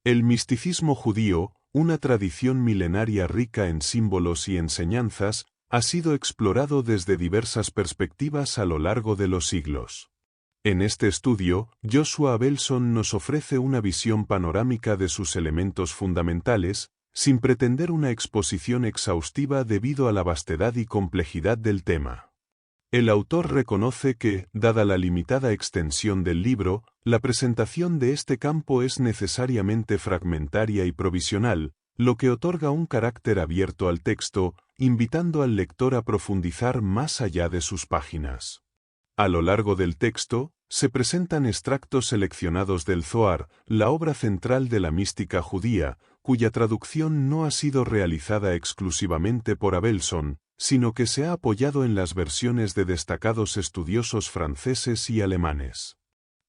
El misticismo judío, una tradición milenaria rica en símbolos y enseñanzas, ha sido explorado desde diversas perspectivas a lo largo de los siglos. En este estudio, Joshua Abelson nos ofrece una visión panorámica de sus elementos fundamentales, sin pretender una exposición exhaustiva debido a la vastedad y complejidad del tema. El autor reconoce que, dada la limitada extensión del libro, la presentación de este campo es necesariamente fragmentaria y provisional, lo que otorga un carácter abierto al texto, invitando al lector a profundizar más allá de sus páginas. A lo largo del texto, se presentan extractos seleccionados del Zohar, la obra central de la mística judía, cuya traducción no ha sido realizada exclusivamente por Abelson, sino que se ha apoyado en las versiones de destacados estudiosos franceses y alemanes.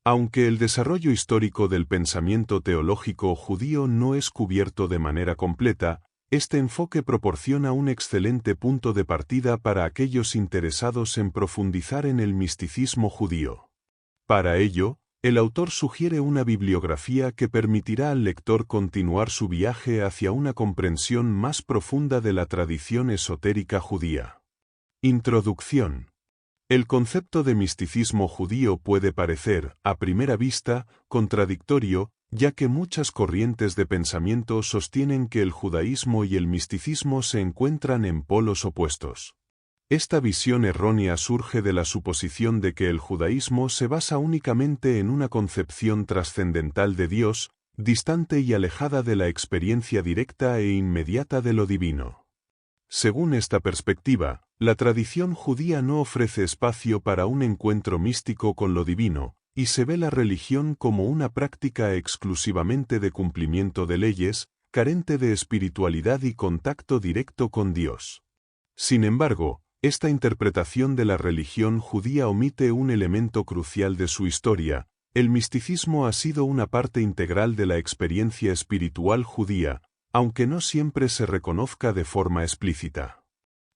Aunque el desarrollo histórico del pensamiento teológico judío no es cubierto de manera completa, este enfoque proporciona un excelente punto de partida para aquellos interesados en profundizar en el misticismo judío. Para ello, el autor sugiere una bibliografía que permitirá al lector continuar su viaje hacia una comprensión más profunda de la tradición esotérica judía. Introducción. El concepto de misticismo judío puede parecer, a primera vista, contradictorio, ya que muchas corrientes de pensamiento sostienen que el judaísmo y el misticismo se encuentran en polos opuestos. Esta visión errónea surge de la suposición de que el judaísmo se basa únicamente en una concepción trascendental de Dios, distante y alejada de la experiencia directa e inmediata de lo divino. Según esta perspectiva, la tradición judía no ofrece espacio para un encuentro místico con lo divino, y se ve la religión como una práctica exclusivamente de cumplimiento de leyes, carente de espiritualidad y contacto directo con Dios. Sin embargo, esta interpretación de la religión judía omite un elemento crucial de su historia. El misticismo ha sido una parte integral de la experiencia espiritual judía, aunque no siempre se reconozca de forma explícita.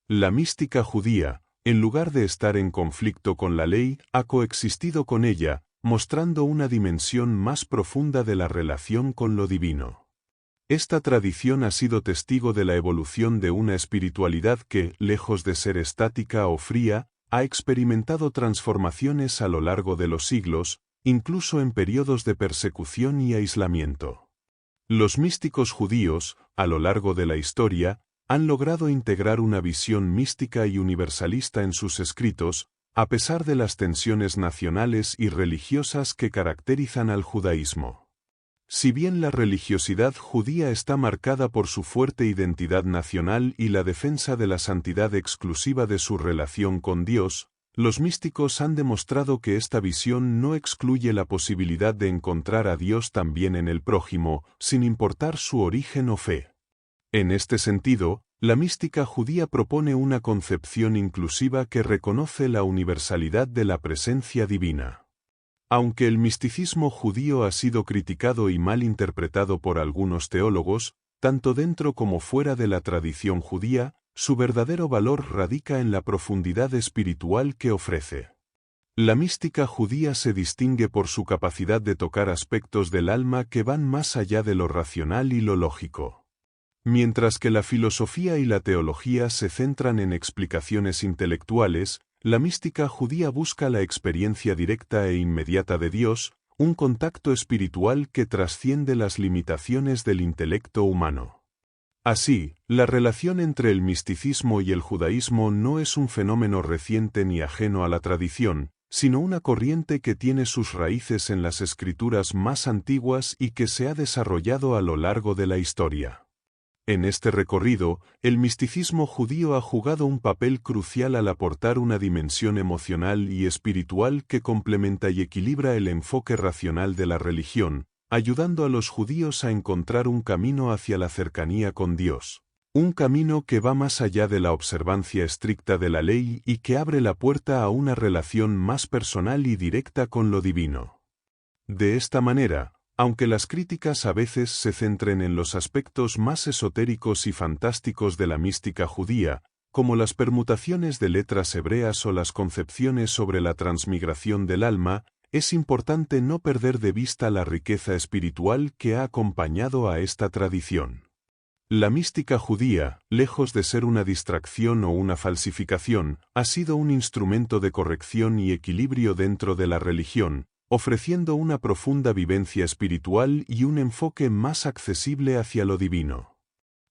La mística judía, en lugar de estar en conflicto con la ley, ha coexistido con ella, mostrando una dimensión más profunda de la relación con lo divino. Esta tradición ha sido testigo de la evolución de una espiritualidad que, lejos de ser estática o fría, ha experimentado transformaciones a lo largo de los siglos, incluso en periodos de persecución y aislamiento. Los místicos judíos, a lo largo de la historia, han logrado integrar una visión mística y universalista en sus escritos, a pesar de las tensiones nacionales y religiosas que caracterizan al judaísmo. Si bien la religiosidad judía está marcada por su fuerte identidad nacional y la defensa de la santidad exclusiva de su relación con Dios, los místicos han demostrado que esta visión no excluye la posibilidad de encontrar a Dios también en el prójimo, sin importar su origen o fe. En este sentido, la mística judía propone una concepción inclusiva que reconoce la universalidad de la presencia divina. Aunque el misticismo judío ha sido criticado y mal interpretado por algunos teólogos, tanto dentro como fuera de la tradición judía, su verdadero valor radica en la profundidad espiritual que ofrece. La mística judía se distingue por su capacidad de tocar aspectos del alma que van más allá de lo racional y lo lógico. Mientras que la filosofía y la teología se centran en explicaciones intelectuales, la mística judía busca la experiencia directa e inmediata de Dios, un contacto espiritual que trasciende las limitaciones del intelecto humano. Así, la relación entre el misticismo y el judaísmo no es un fenómeno reciente ni ajeno a la tradición, sino una corriente que tiene sus raíces en las escrituras más antiguas y que se ha desarrollado a lo largo de la historia. En este recorrido, el misticismo judío ha jugado un papel crucial al aportar una dimensión emocional y espiritual que complementa y equilibra el enfoque racional de la religión, ayudando a los judíos a encontrar un camino hacia la cercanía con Dios. Un camino que va más allá de la observancia estricta de la ley y que abre la puerta a una relación más personal y directa con lo divino. De esta manera, aunque las críticas a veces se centren en los aspectos más esotéricos y fantásticos de la mística judía, como las permutaciones de letras hebreas o las concepciones sobre la transmigración del alma, es importante no perder de vista la riqueza espiritual que ha acompañado a esta tradición. La mística judía, lejos de ser una distracción o una falsificación, ha sido un instrumento de corrección y equilibrio dentro de la religión, ofreciendo una profunda vivencia espiritual y un enfoque más accesible hacia lo divino.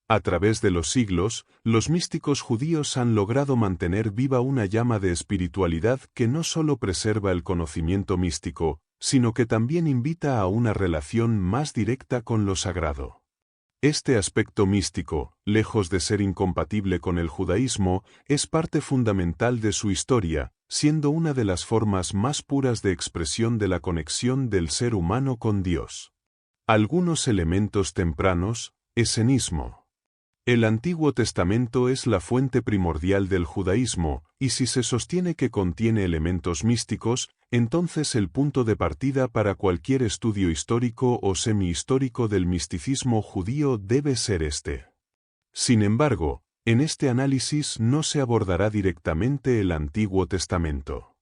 A través de los siglos, los místicos judíos han logrado mantener viva una llama de espiritualidad que no solo preserva el conocimiento místico, sino que también invita a una relación más directa con lo sagrado. Este aspecto místico, lejos de ser incompatible con el judaísmo, es parte fundamental de su historia, siendo una de las formas más puras de expresión de la conexión del ser humano con Dios. Algunos elementos tempranos, esenismo. El Antiguo Testamento es la fuente primordial del judaísmo, y si se sostiene que contiene elementos místicos, entonces el punto de partida para cualquier estudio histórico o semi-histórico del misticismo judío debe ser este. Sin embargo, en este análisis no se abordará directamente el Antiguo Testamento.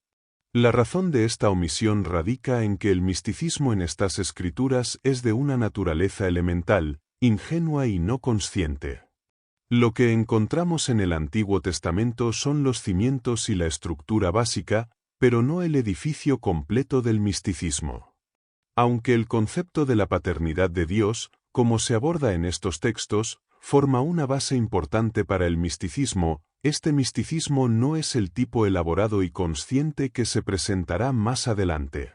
La razón de esta omisión radica en que el misticismo en estas escrituras es de una naturaleza elemental, ingenua y no consciente. Lo que encontramos en el Antiguo Testamento son los cimientos y la estructura básica, pero no el edificio completo del misticismo. Aunque el concepto de la paternidad de Dios, como se aborda en estos textos, forma una base importante para el misticismo, este misticismo no es el tipo elaborado y consciente que se presentará más adelante.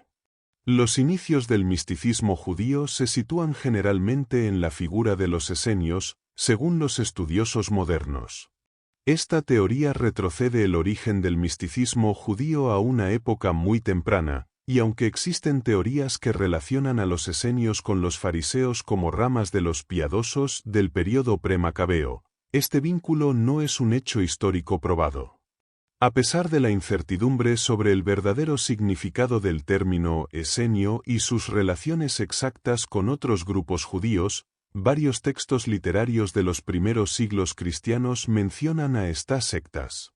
Los inicios del misticismo judío se sitúan generalmente en la figura de los esenios, según los estudiosos modernos. Esta teoría retrocede el origen del misticismo judío a una época muy temprana, y aunque existen teorías que relacionan a los esenios con los fariseos como ramas de los piadosos del período pre-macabeo, este vínculo no es un hecho histórico probado. A pesar de la incertidumbre sobre el verdadero significado del término esenio y sus relaciones exactas con otros grupos judíos, varios textos literarios de los primeros siglos cristianos mencionan a estas sectas.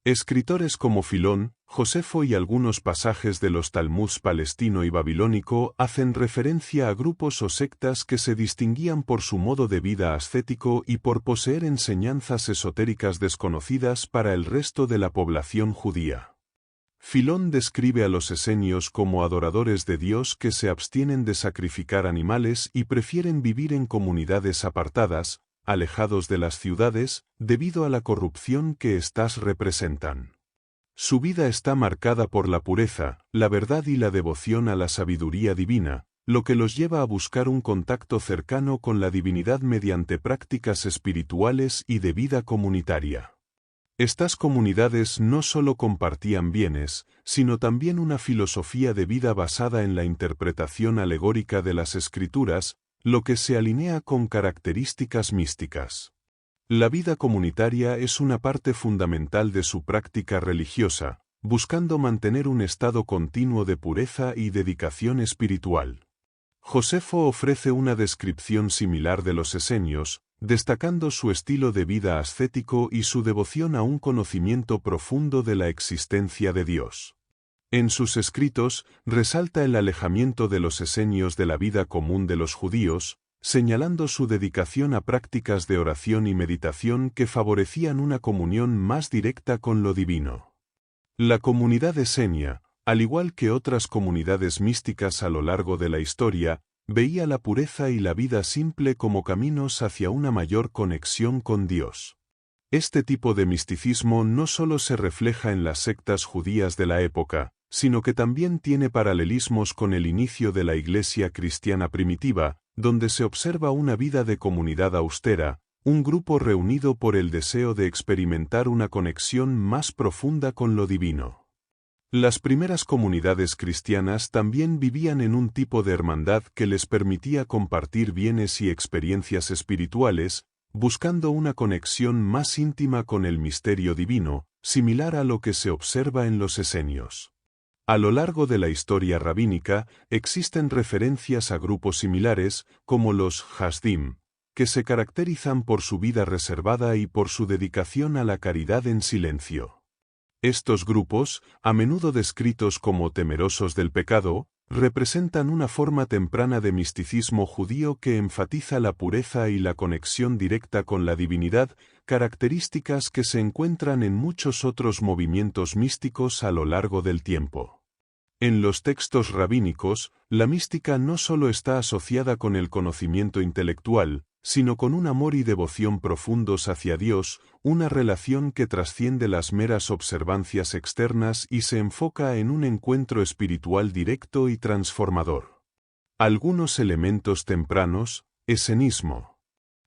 Escritores como Filón, Josefo y algunos pasajes de los Talmuds palestino y babilónico hacen referencia a grupos o sectas que se distinguían por su modo de vida ascético y por poseer enseñanzas esotéricas desconocidas para el resto de la población judía. Filón describe a los esenios como adoradores de Dios que se abstienen de sacrificar animales y prefieren vivir en comunidades apartadas, alejados de las ciudades, debido a la corrupción que éstas representan. Su vida está marcada por la pureza, la verdad y la devoción a la sabiduría divina, lo que los lleva a buscar un contacto cercano con la divinidad mediante prácticas espirituales y de vida comunitaria. Estas comunidades no solo compartían bienes, sino también una filosofía de vida basada en la interpretación alegórica de las Escrituras, lo que se alinea con características místicas. La vida comunitaria es una parte fundamental de su práctica religiosa, buscando mantener un estado continuo de pureza y dedicación espiritual. Josefo ofrece una descripción similar de los esenios, destacando su estilo de vida ascético y su devoción a un conocimiento profundo de la existencia de Dios. En sus escritos, resalta el alejamiento de los esenios de la vida común de los judíos, señalando su dedicación a prácticas de oración y meditación que favorecían una comunión más directa con lo divino. La comunidad esenia, al igual que otras comunidades místicas a lo largo de la historia, veía la pureza y la vida simple como caminos hacia una mayor conexión con Dios. Este tipo de misticismo no solo se refleja en las sectas judías de la época, sino que también tiene paralelismos con el inicio de la Iglesia cristiana primitiva, donde se observa una vida de comunidad austera, un grupo reunido por el deseo de experimentar una conexión más profunda con lo divino. Las primeras comunidades cristianas también vivían en un tipo de hermandad que les permitía compartir bienes y experiencias espirituales, buscando una conexión más íntima con el misterio divino, similar a lo que se observa en los esenios. A lo largo de la historia rabínica, existen referencias a grupos similares, como los Hasdim, que se caracterizan por su vida reservada y por su dedicación a la caridad en silencio. Estos grupos, a menudo descritos como temerosos del pecado, representan una forma temprana de misticismo judío que enfatiza la pureza y la conexión directa con la divinidad, características que se encuentran en muchos otros movimientos místicos a lo largo del tiempo. En los textos rabínicos, la mística no solo está asociada con el conocimiento intelectual, sino con un amor y devoción profundos hacia Dios, una relación que trasciende las meras observancias externas y se enfoca en un encuentro espiritual directo y transformador. Algunos elementos tempranos, esenismo.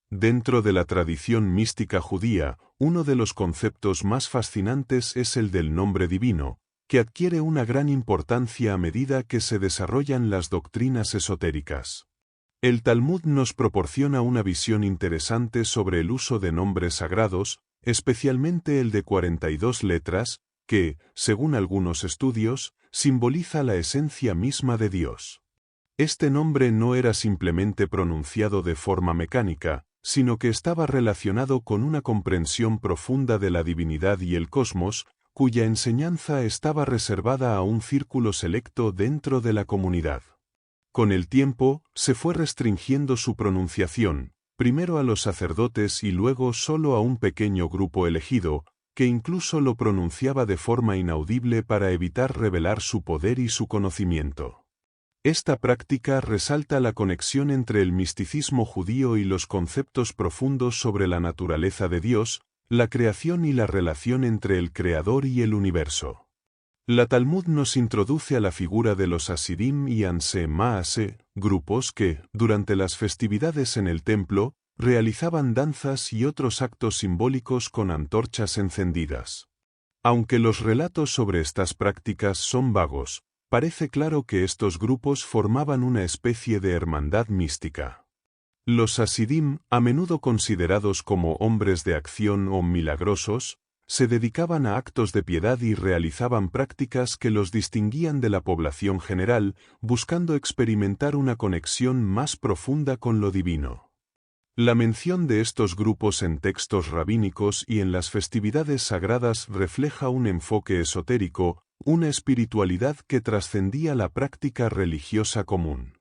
Dentro de la tradición mística judía, uno de los conceptos más fascinantes es el del nombre divino, que adquiere una gran importancia a medida que se desarrollan las doctrinas esotéricas. El Talmud nos proporciona una visión interesante sobre el uso de nombres sagrados, especialmente el de 42 letras, que, según algunos estudios, simboliza la esencia misma de Dios. Este nombre no era simplemente pronunciado de forma mecánica, sino que estaba relacionado con una comprensión profunda de la divinidad y el cosmos, cuya enseñanza estaba reservada a un círculo selecto dentro de la comunidad. Con el tiempo, se fue restringiendo su pronunciación, primero a los sacerdotes y luego solo a un pequeño grupo elegido, que incluso lo pronunciaba de forma inaudible para evitar revelar su poder y su conocimiento. Esta práctica resalta la conexión entre el misticismo judío y los conceptos profundos sobre la naturaleza de Dios, la creación y la relación entre el Creador y el universo. La Talmud nos introduce a la figura de los Hasidim y Anshe Maaseh, grupos que, durante las festividades en el templo, realizaban danzas y otros actos simbólicos con antorchas encendidas. Aunque los relatos sobre estas prácticas son vagos, parece claro que estos grupos formaban una especie de hermandad mística. Los Hasidim, a menudo considerados como hombres de acción o milagrosos, se dedicaban a actos de piedad y realizaban prácticas que los distinguían de la población general, buscando experimentar una conexión más profunda con lo divino. La mención de estos grupos en textos rabínicos y en las festividades sagradas refleja un enfoque esotérico, una espiritualidad que trascendía la práctica religiosa común.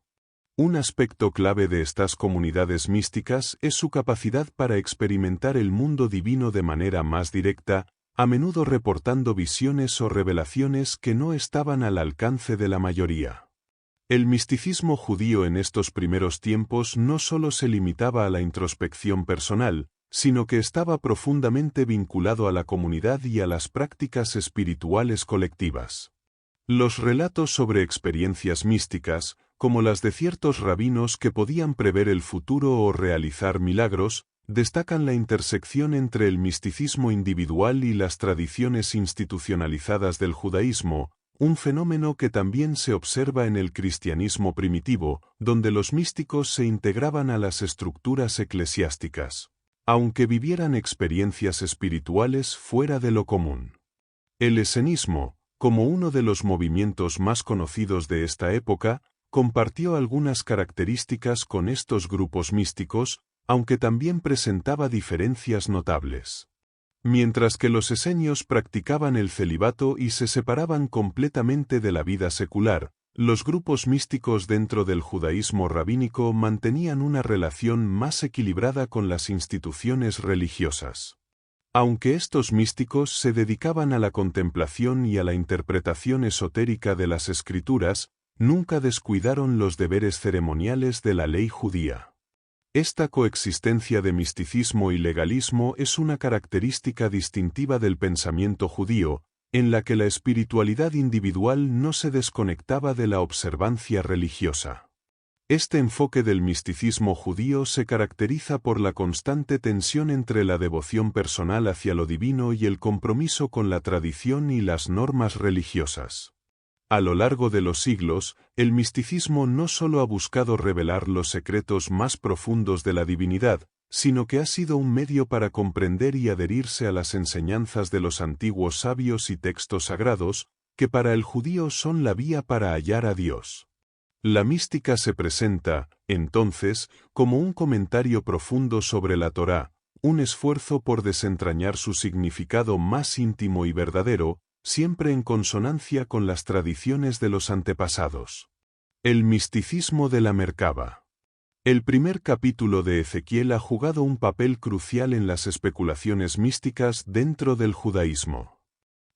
Un aspecto clave de estas comunidades místicas es su capacidad para experimentar el mundo divino de manera más directa, a menudo reportando visiones o revelaciones que no estaban al alcance de la mayoría. El misticismo judío en estos primeros tiempos no solo se limitaba a la introspección personal, sino que estaba profundamente vinculado a la comunidad y a las prácticas espirituales colectivas. Los relatos sobre experiencias místicas, como las de ciertos rabinos que podían prever el futuro o realizar milagros, destacan la intersección entre el misticismo individual y las tradiciones institucionalizadas del judaísmo, un fenómeno que también se observa en el cristianismo primitivo, donde los místicos se integraban a las estructuras eclesiásticas, aunque vivieran experiencias espirituales fuera de lo común. El esenismo, como uno de los movimientos más conocidos de esta época, compartió algunas características con estos grupos místicos, aunque también presentaba diferencias notables. Mientras que los esenios practicaban el celibato y se separaban completamente de la vida secular, los grupos místicos dentro del judaísmo rabínico mantenían una relación más equilibrada con las instituciones religiosas. Aunque estos místicos se dedicaban a la contemplación y a la interpretación esotérica de las escrituras, nunca descuidaron los deberes ceremoniales de la ley judía. Esta coexistencia de misticismo y legalismo es una característica distintiva del pensamiento judío, en la que la espiritualidad individual no se desconectaba de la observancia religiosa. Este enfoque del misticismo judío se caracteriza por la constante tensión entre la devoción personal hacia lo divino y el compromiso con la tradición y las normas religiosas. A lo largo de los siglos, el misticismo no solo ha buscado revelar los secretos más profundos de la divinidad, sino que ha sido un medio para comprender y adherirse a las enseñanzas de los antiguos sabios y textos sagrados, que para el judío son la vía para hallar a Dios. La mística se presenta, entonces, como un comentario profundo sobre la Torá, un esfuerzo por desentrañar su significado más íntimo y verdadero, siempre en consonancia con las tradiciones de los antepasados. El misticismo de la Merkabah. El primer capítulo de Ezequiel ha jugado un papel crucial en las especulaciones místicas dentro del judaísmo.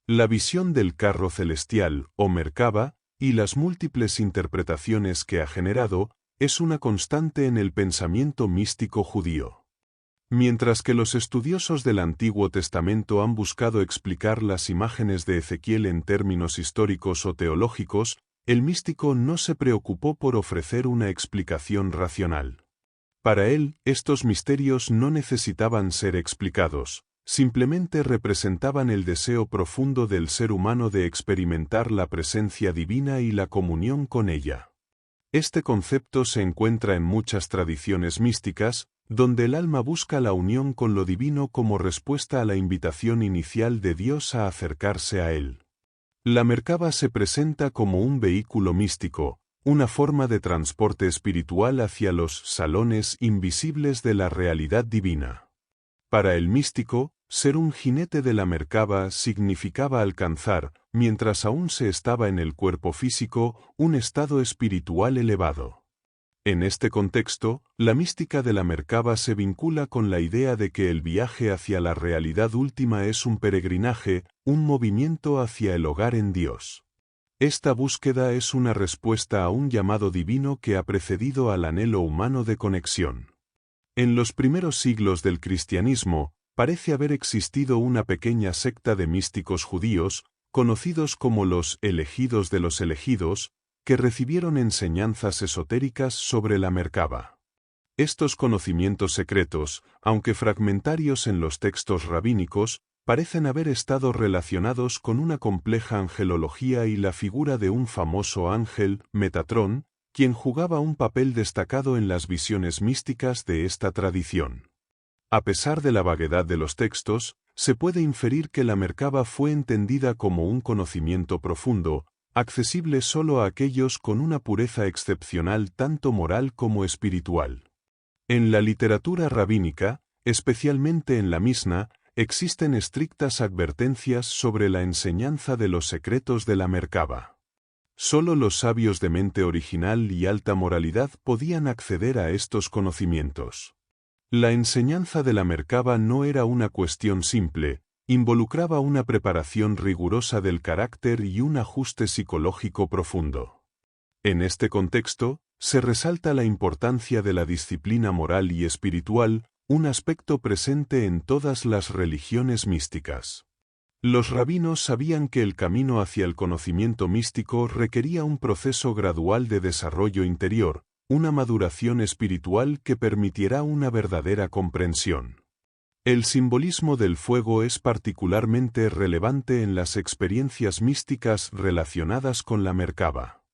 La visión del carro celestial, o Merkabah, y las múltiples interpretaciones que ha generado, es una constante en el pensamiento místico judío. Mientras que los estudiosos del Antiguo Testamento han buscado explicar las imágenes de Ezequiel en términos históricos o teológicos, el místico no se preocupó por ofrecer una explicación racional. Para él, estos misterios no necesitaban ser explicados, simplemente representaban el deseo profundo del ser humano de experimentar la presencia divina y la comunión con ella. Este concepto se encuentra en muchas tradiciones místicas, donde el alma busca la unión con lo divino como respuesta a la invitación inicial de Dios a acercarse a él. La Merkabah se presenta como un vehículo místico, una forma de transporte espiritual hacia los salones invisibles de la realidad divina. Para el místico, ser un jinete de la Merkabah significaba alcanzar, mientras aún se estaba en el cuerpo físico, un estado espiritual elevado. En este contexto, la mística de la Merkabah se vincula con la idea de que el viaje hacia la realidad última es un peregrinaje, un movimiento hacia el hogar en Dios. Esta búsqueda es una respuesta a un llamado divino que ha precedido al anhelo humano de conexión. En los primeros siglos del cristianismo, parece haber existido una pequeña secta de místicos judíos, conocidos como los elegidos de los elegidos, que recibieron enseñanzas esotéricas sobre la Merkabah. Estos conocimientos secretos, aunque fragmentarios en los textos rabínicos, parecen haber estado relacionados con una compleja angelología y la figura de un famoso ángel, Metatrón, quien jugaba un papel destacado en las visiones místicas de esta tradición. A pesar de la vaguedad de los textos, se puede inferir que la Merkabah fue entendida como un conocimiento profundo, accesible solo a aquellos con una pureza excepcional tanto moral como espiritual. En la literatura rabínica, especialmente en la Misna, existen estrictas advertencias sobre la enseñanza de los secretos de la Merkabah. Solo los sabios de mente original y alta moralidad podían acceder a estos conocimientos. La enseñanza de la Merkabah no era una cuestión simple, involucraba una preparación rigurosa del carácter y un ajuste psicológico profundo. En este contexto, se resalta la importancia de la disciplina moral y espiritual, un aspecto presente en todas las religiones místicas. Los rabinos sabían que el camino hacia el conocimiento místico requería un proceso gradual de desarrollo interior, una maduración espiritual que permitiera una verdadera comprensión. El simbolismo del fuego es particularmente relevante en las experiencias místicas relacionadas con la Merkabah.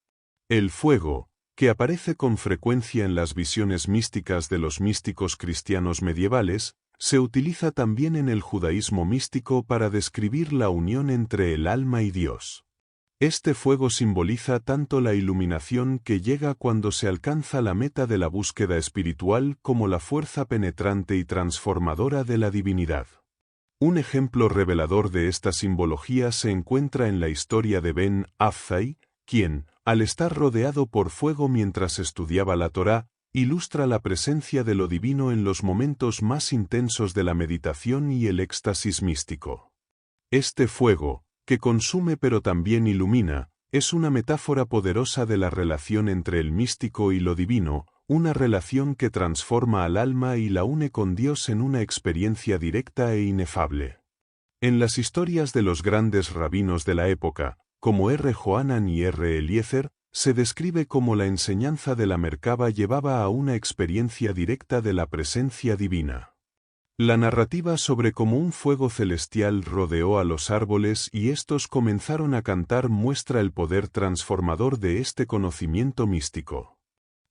El fuego, que aparece con frecuencia en las visiones místicas de los místicos cristianos medievales, se utiliza también en el judaísmo místico para describir la unión entre el alma y Dios. Este fuego simboliza tanto la iluminación que llega cuando se alcanza la meta de la búsqueda espiritual como la fuerza penetrante y transformadora de la divinidad. Un ejemplo revelador de esta simbología se encuentra en la historia de Ben Azzai, quien, al estar rodeado por fuego mientras estudiaba la Torá, ilustra la presencia de lo divino en los momentos más intensos de la meditación y el éxtasis místico. Este fuego, que consume pero también ilumina, es una metáfora poderosa de la relación entre el místico y lo divino, una relación que transforma al alma y la une con Dios en una experiencia directa e inefable. En las historias de los grandes rabinos de la época, como R. Johanan y R. Eliezer, se describe cómo la enseñanza de la Merkabah llevaba a una experiencia directa de la presencia divina. La narrativa sobre cómo un fuego celestial rodeó a los árboles y estos comenzaron a cantar muestra el poder transformador de este conocimiento místico.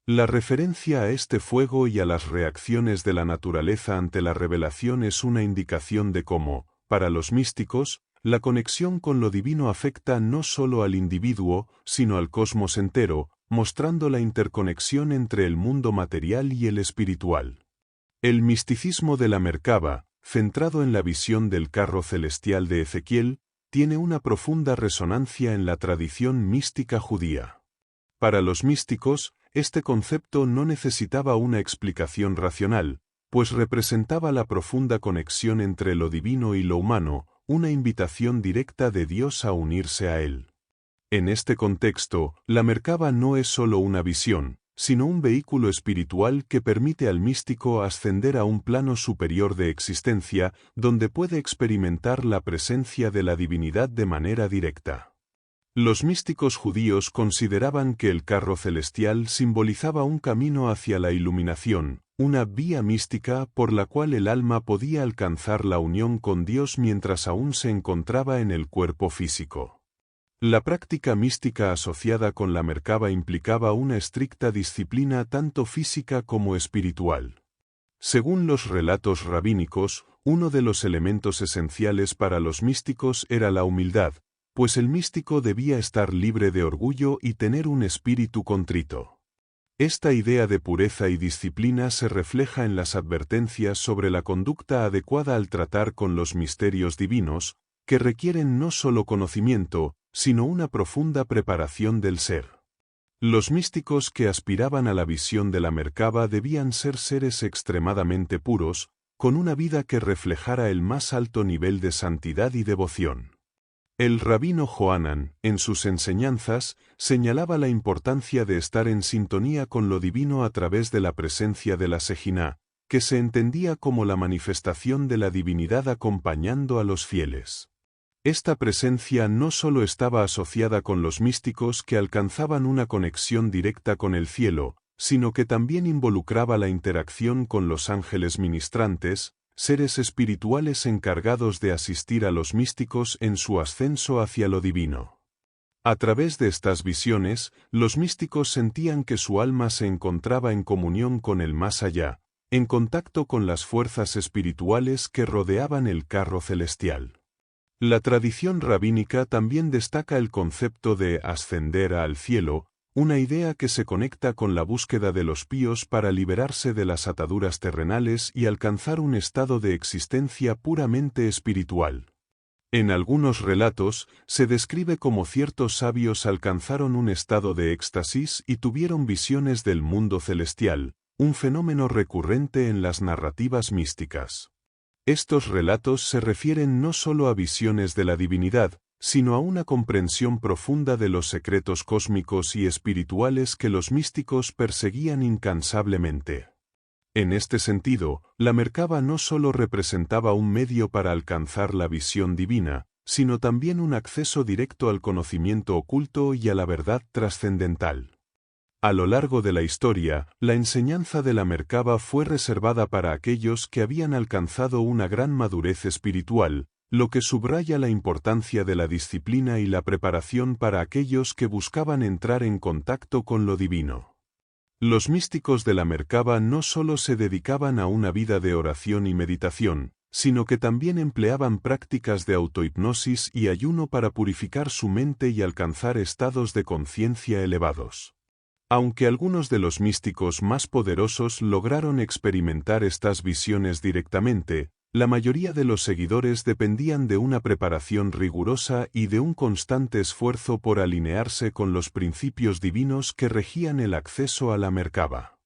La referencia a este fuego y a las reacciones de la naturaleza ante la revelación es una indicación de cómo, para los místicos, la conexión con lo divino afecta no solo al individuo, sino al cosmos entero, mostrando la interconexión entre el mundo material y el espiritual. El misticismo de la Merkabah, centrado en la visión del carro celestial de Ezequiel, tiene una profunda resonancia en la tradición mística judía. Para los místicos, este concepto no necesitaba una explicación racional, pues representaba la profunda conexión entre lo divino y lo humano, una invitación directa de Dios a unirse a Él. En este contexto, la Merkabah no es solo una visión, sino un vehículo espiritual que permite al místico ascender a un plano superior de existencia, donde puede experimentar la presencia de la divinidad de manera directa. Los místicos judíos consideraban que el carro celestial simbolizaba un camino hacia la iluminación, una vía mística por la cual el alma podía alcanzar la unión con Dios mientras aún se encontraba en el cuerpo físico. La práctica mística asociada con la Merkabah implicaba una estricta disciplina tanto física como espiritual. Según los relatos rabínicos, uno de los elementos esenciales para los místicos era la humildad, pues el místico debía estar libre de orgullo y tener un espíritu contrito. Esta idea de pureza y disciplina se refleja en las advertencias sobre la conducta adecuada al tratar con los misterios divinos, que requieren no solo conocimiento, sino una profunda preparación del ser. Los místicos que aspiraban a la visión de la Merkabah debían ser seres extremadamente puros, con una vida que reflejara el más alto nivel de santidad y devoción. El rabino Johanan, en sus enseñanzas, señalaba la importancia de estar en sintonía con lo divino a través de la presencia de la Sejina, que se entendía como la manifestación de la divinidad acompañando a los fieles. Esta presencia no solo estaba asociada con los místicos que alcanzaban una conexión directa con el cielo, sino que también involucraba la interacción con los ángeles ministrantes, seres espirituales encargados de asistir a los místicos en su ascenso hacia lo divino. A través de estas visiones, los místicos sentían que su alma se encontraba en comunión con el más allá, en contacto con las fuerzas espirituales que rodeaban el carro celestial. La tradición rabínica también destaca el concepto de ascender al cielo, una idea que se conecta con la búsqueda de los píos para liberarse de las ataduras terrenales y alcanzar un estado de existencia puramente espiritual. En algunos relatos, se describe cómo ciertos sabios alcanzaron un estado de éxtasis y tuvieron visiones del mundo celestial, un fenómeno recurrente en las narrativas místicas. Estos relatos se refieren no solo a visiones de la divinidad, sino a una comprensión profunda de los secretos cósmicos y espirituales que los místicos perseguían incansablemente. En este sentido, la Merkabah no solo representaba un medio para alcanzar la visión divina, sino también un acceso directo al conocimiento oculto y a la verdad trascendental. A lo largo de la historia, la enseñanza de la Merkabah fue reservada para aquellos que habían alcanzado una gran madurez espiritual, lo que subraya la importancia de la disciplina y la preparación para aquellos que buscaban entrar en contacto con lo divino. Los místicos de la Merkabah no solo se dedicaban a una vida de oración y meditación, sino que también empleaban prácticas de autohipnosis y ayuno para purificar su mente y alcanzar estados de conciencia elevados. Aunque algunos de los místicos más poderosos lograron experimentar estas visiones directamente, la mayoría de los seguidores dependían de una preparación rigurosa y de un constante esfuerzo por alinearse con los principios divinos que regían el acceso a la Merkabah.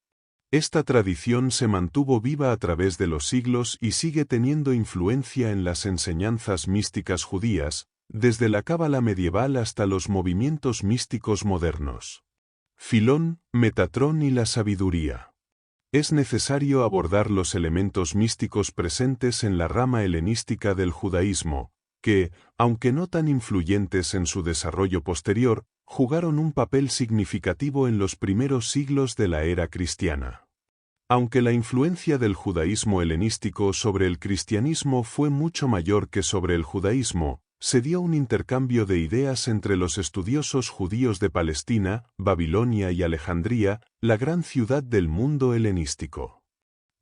Esta tradición se mantuvo viva a través de los siglos y sigue teniendo influencia en las enseñanzas místicas judías, desde la cábala medieval hasta los movimientos místicos modernos. Filón, Metatrón y la sabiduría. Es necesario abordar los elementos místicos presentes en la rama helenística del judaísmo, que, aunque no tan influyentes en su desarrollo posterior, jugaron un papel significativo en los primeros siglos de la era cristiana. Aunque la influencia del judaísmo helenístico sobre el cristianismo fue mucho mayor que sobre el judaísmo, se dio un intercambio de ideas entre los estudiosos judíos de Palestina, Babilonia y Alejandría, la gran ciudad del mundo helenístico.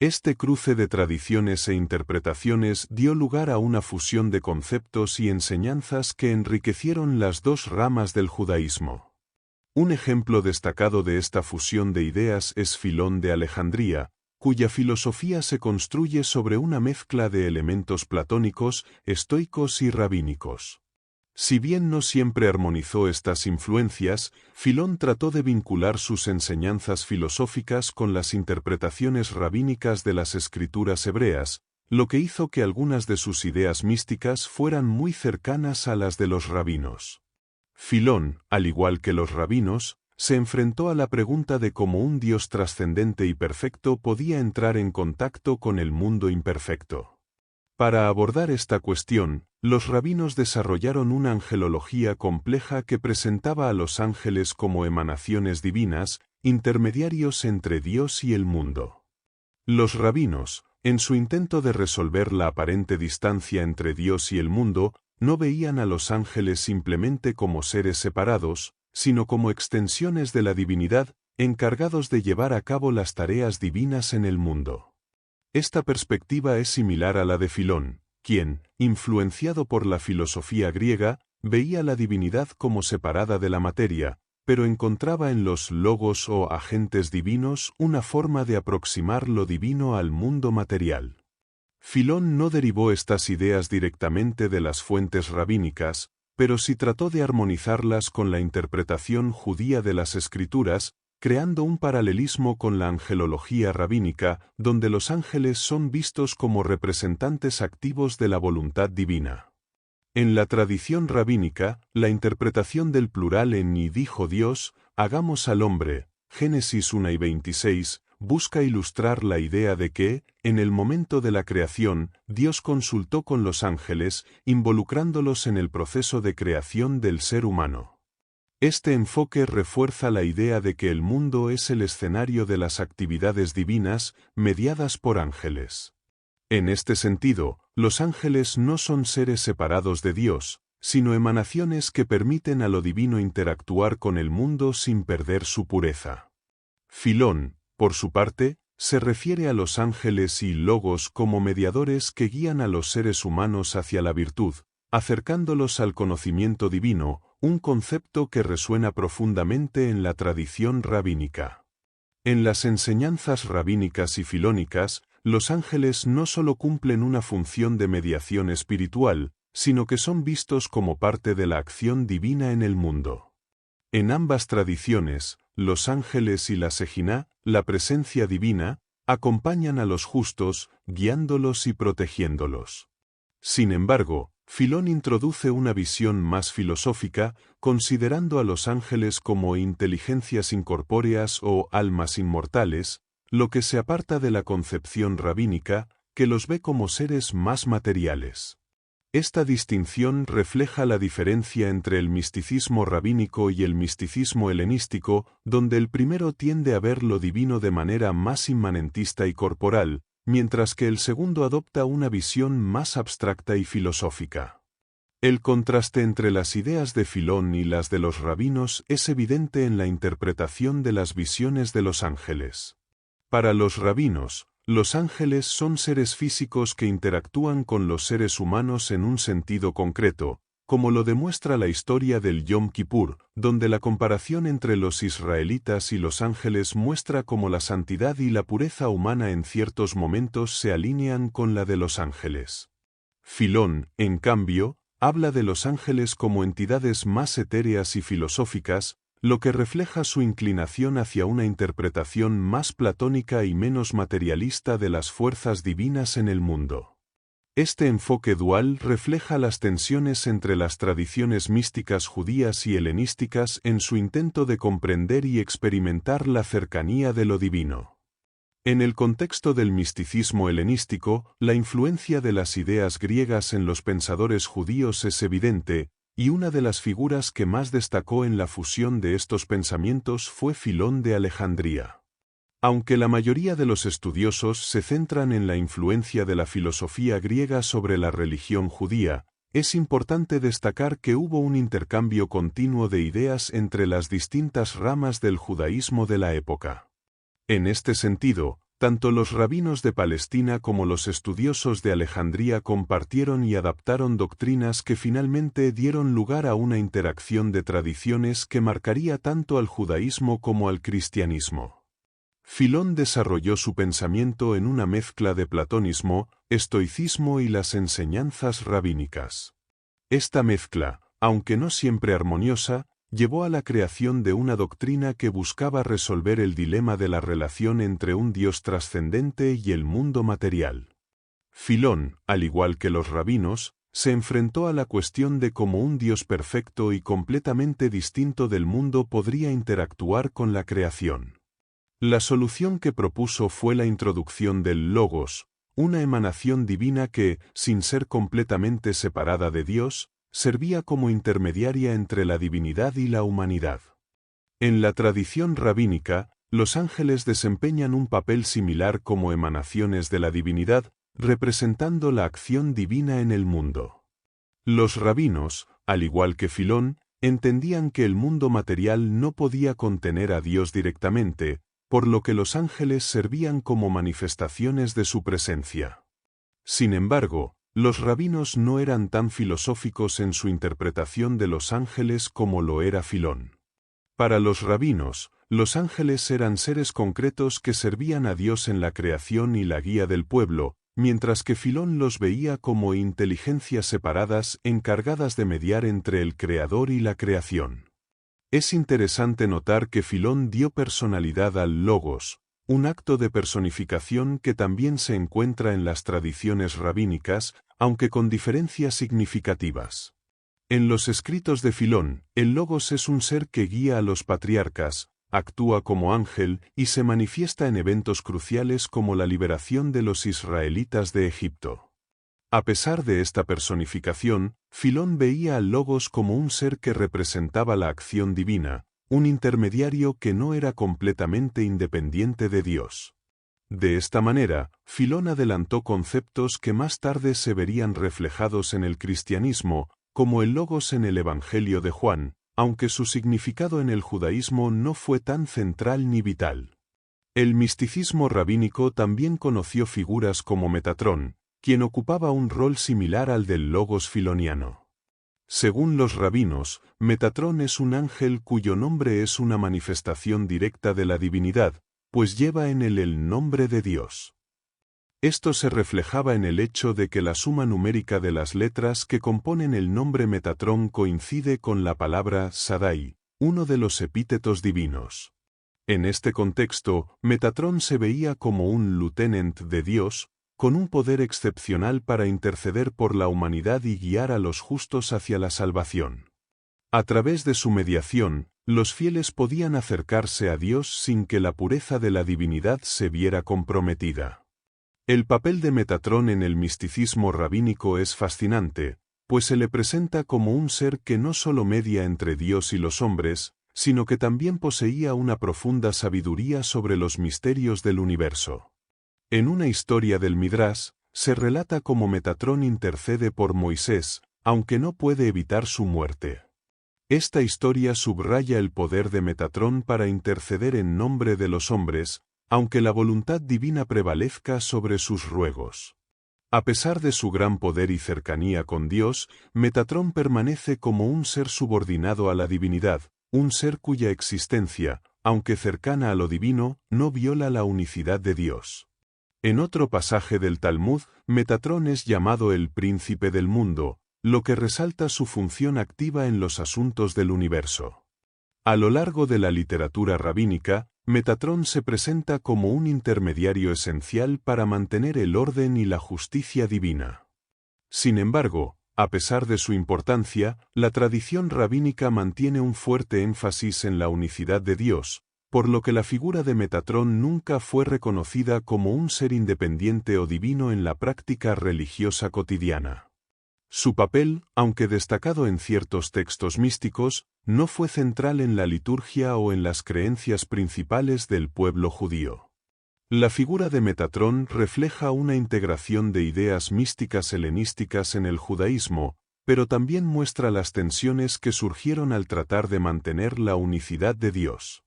Este cruce de tradiciones e interpretaciones dio lugar a una fusión de conceptos y enseñanzas que enriquecieron las dos ramas del judaísmo. Un ejemplo destacado de esta fusión de ideas es Filón de Alejandría, cuya filosofía se construye sobre una mezcla de elementos platónicos, estoicos y rabínicos. Si bien no siempre armonizó estas influencias, Filón trató de vincular sus enseñanzas filosóficas con las interpretaciones rabínicas de las escrituras hebreas, lo que hizo que algunas de sus ideas místicas fueran muy cercanas a las de los rabinos. Filón, al igual que los rabinos, se enfrentó a la pregunta de cómo un Dios trascendente y perfecto podía entrar en contacto con el mundo imperfecto. Para abordar esta cuestión, los rabinos desarrollaron una angelología compleja que presentaba a los ángeles como emanaciones divinas, intermediarios entre Dios y el mundo. Los rabinos, en su intento de resolver la aparente distancia entre Dios y el mundo, no veían a los ángeles simplemente como seres separados, sino como extensiones de la divinidad, encargados de llevar a cabo las tareas divinas en el mundo. Esta perspectiva es similar a la de Filón, quien, influenciado por la filosofía griega, veía la divinidad como separada de la materia, pero encontraba en los logos o agentes divinos una forma de aproximar lo divino al mundo material. Filón no derivó estas ideas directamente de las fuentes rabínicas, pero sí trató de armonizarlas con la interpretación judía de las Escrituras, creando un paralelismo con la angelología rabínica, donde los ángeles son vistos como representantes activos de la voluntad divina. En la tradición rabínica, la interpretación del plural en "y dijo Dios, hagamos al hombre", Génesis 1:26, busca ilustrar la idea de que, en el momento de la creación, Dios consultó con los ángeles, involucrándolos en el proceso de creación del ser humano. Este enfoque refuerza la idea de que el mundo es el escenario de las actividades divinas, mediadas por ángeles. En este sentido, los ángeles no son seres separados de Dios, sino emanaciones que permiten a lo divino interactuar con el mundo sin perder su pureza. Filón, por su parte, se refiere a los ángeles y logos como mediadores que guían a los seres humanos hacia la virtud, acercándolos al conocimiento divino, un concepto que resuena profundamente en la tradición rabínica. En las enseñanzas rabínicas y filónicas, los ángeles no solo cumplen una función de mediación espiritual, sino que son vistos como parte de la acción divina en el mundo. En ambas tradiciones, los ángeles y la Sejiná, la presencia divina, acompañan a los justos, guiándolos y protegiéndolos. Sin embargo, Filón introduce una visión más filosófica, considerando a los ángeles como inteligencias incorpóreas o almas inmortales, lo que se aparta de la concepción rabínica, que los ve como seres más materiales. Esta distinción refleja la diferencia entre el misticismo rabínico y el misticismo helenístico, donde el primero tiende a ver lo divino de manera más inmanentista y corporal, mientras que el segundo adopta una visión más abstracta y filosófica. El contraste entre las ideas de Filón y las de los rabinos es evidente en la interpretación de las visiones de los ángeles. Para los rabinos, los ángeles son seres físicos que interactúan con los seres humanos en un sentido concreto, como lo demuestra la historia del Yom Kippur, donde la comparación entre los israelitas y los ángeles muestra cómo la santidad y la pureza humana en ciertos momentos se alinean con la de los ángeles. Filón, en cambio, habla de los ángeles como entidades más etéreas y filosóficas, lo que refleja su inclinación hacia una interpretación más platónica y menos materialista de las fuerzas divinas en el mundo. Este enfoque dual refleja las tensiones entre las tradiciones místicas judías y helenísticas en su intento de comprender y experimentar la cercanía de lo divino. En el contexto del misticismo helenístico, la influencia de las ideas griegas en los pensadores judíos es evidente, y una de las figuras que más destacó en la fusión de estos pensamientos fue Filón de Alejandría. Aunque la mayoría de los estudiosos se centran en la influencia de la filosofía griega sobre la religión judía, es importante destacar que hubo un intercambio continuo de ideas entre las distintas ramas del judaísmo de la época. En este sentido, tanto los rabinos de Palestina como los estudiosos de Alejandría compartieron y adaptaron doctrinas que finalmente dieron lugar a una interacción de tradiciones que marcaría tanto al judaísmo como al cristianismo. Filón desarrolló su pensamiento en una mezcla de platonismo, estoicismo y las enseñanzas rabínicas. Esta mezcla, aunque no siempre armoniosa, llevó a la creación de una doctrina que buscaba resolver el dilema de la relación entre un Dios trascendente y el mundo material. Filón, al igual que los rabinos, se enfrentó a la cuestión de cómo un Dios perfecto y completamente distinto del mundo podría interactuar con la creación. La solución que propuso fue la introducción del Logos, una emanación divina que, sin ser completamente separada de Dios, servía como intermediaria entre la divinidad y la humanidad. En la tradición rabínica, los ángeles desempeñan un papel similar como emanaciones de la divinidad, representando la acción divina en el mundo. Los rabinos, al igual que Filón, entendían que el mundo material no podía contener a Dios directamente, por lo que los ángeles servían como manifestaciones de su presencia. Sin embargo, los rabinos no eran tan filosóficos en su interpretación de los ángeles como lo era Filón. Para los rabinos, los ángeles eran seres concretos que servían a Dios en la creación y la guía del pueblo, mientras que Filón los veía como inteligencias separadas encargadas de mediar entre el Creador y la creación. Es interesante notar que Filón dio personalidad al Logos, un acto de personificación que también se encuentra en las tradiciones rabínicas, aunque con diferencias significativas. En los escritos de Filón, el Logos es un ser que guía a los patriarcas, actúa como ángel y se manifiesta en eventos cruciales como la liberación de los israelitas de Egipto. A pesar de esta personificación, Filón veía al Logos como un ser que representaba la acción divina, un intermediario que no era completamente independiente de Dios. De esta manera, Filón adelantó conceptos que más tarde se verían reflejados en el cristianismo, como el Logos en el Evangelio de Juan, aunque su significado en el judaísmo no fue tan central ni vital. El misticismo rabínico también conoció figuras como Metatrón, quien ocupaba un rol similar al del Logos filoniano. Según los rabinos, Metatrón es un ángel cuyo nombre es una manifestación directa de la divinidad, pues lleva en él el nombre de Dios. Esto se reflejaba en el hecho de que la suma numérica de las letras que componen el nombre Metatrón coincide con la palabra Sadai, uno de los epítetos divinos. En este contexto, Metatrón se veía como un lieutenant de Dios, con un poder excepcional para interceder por la humanidad y guiar a los justos hacia la salvación. A través de su mediación, los fieles podían acercarse a Dios sin que la pureza de la divinidad se viera comprometida. El papel de Metatrón en el misticismo rabínico es fascinante, pues se le presenta como un ser que no solo media entre Dios y los hombres, sino que también poseía una profunda sabiduría sobre los misterios del universo. En una historia del Midrash, se relata cómo Metatrón intercede por Moisés, aunque no puede evitar su muerte. Esta historia subraya el poder de Metatrón para interceder en nombre de los hombres, aunque la voluntad divina prevalezca sobre sus ruegos. A pesar de su gran poder y cercanía con Dios, Metatrón permanece como un ser subordinado a la divinidad, un ser cuya existencia, aunque cercana a lo divino, no viola la unicidad de Dios. En otro pasaje del Talmud, Metatrón es llamado el príncipe del mundo, lo que resalta su función activa en los asuntos del universo. A lo largo de la literatura rabínica, Metatrón se presenta como un intermediario esencial para mantener el orden y la justicia divina. Sin embargo, a pesar de su importancia, la tradición rabínica mantiene un fuerte énfasis en la unicidad de Dios, por lo que la figura de Metatrón nunca fue reconocida como un ser independiente o divino en la práctica religiosa cotidiana. Su papel, aunque destacado en ciertos textos místicos, no fue central en la liturgia o en las creencias principales del pueblo judío. La figura de Metatrón refleja una integración de ideas místicas helenísticas en el judaísmo, pero también muestra las tensiones que surgieron al tratar de mantener la unicidad de Dios.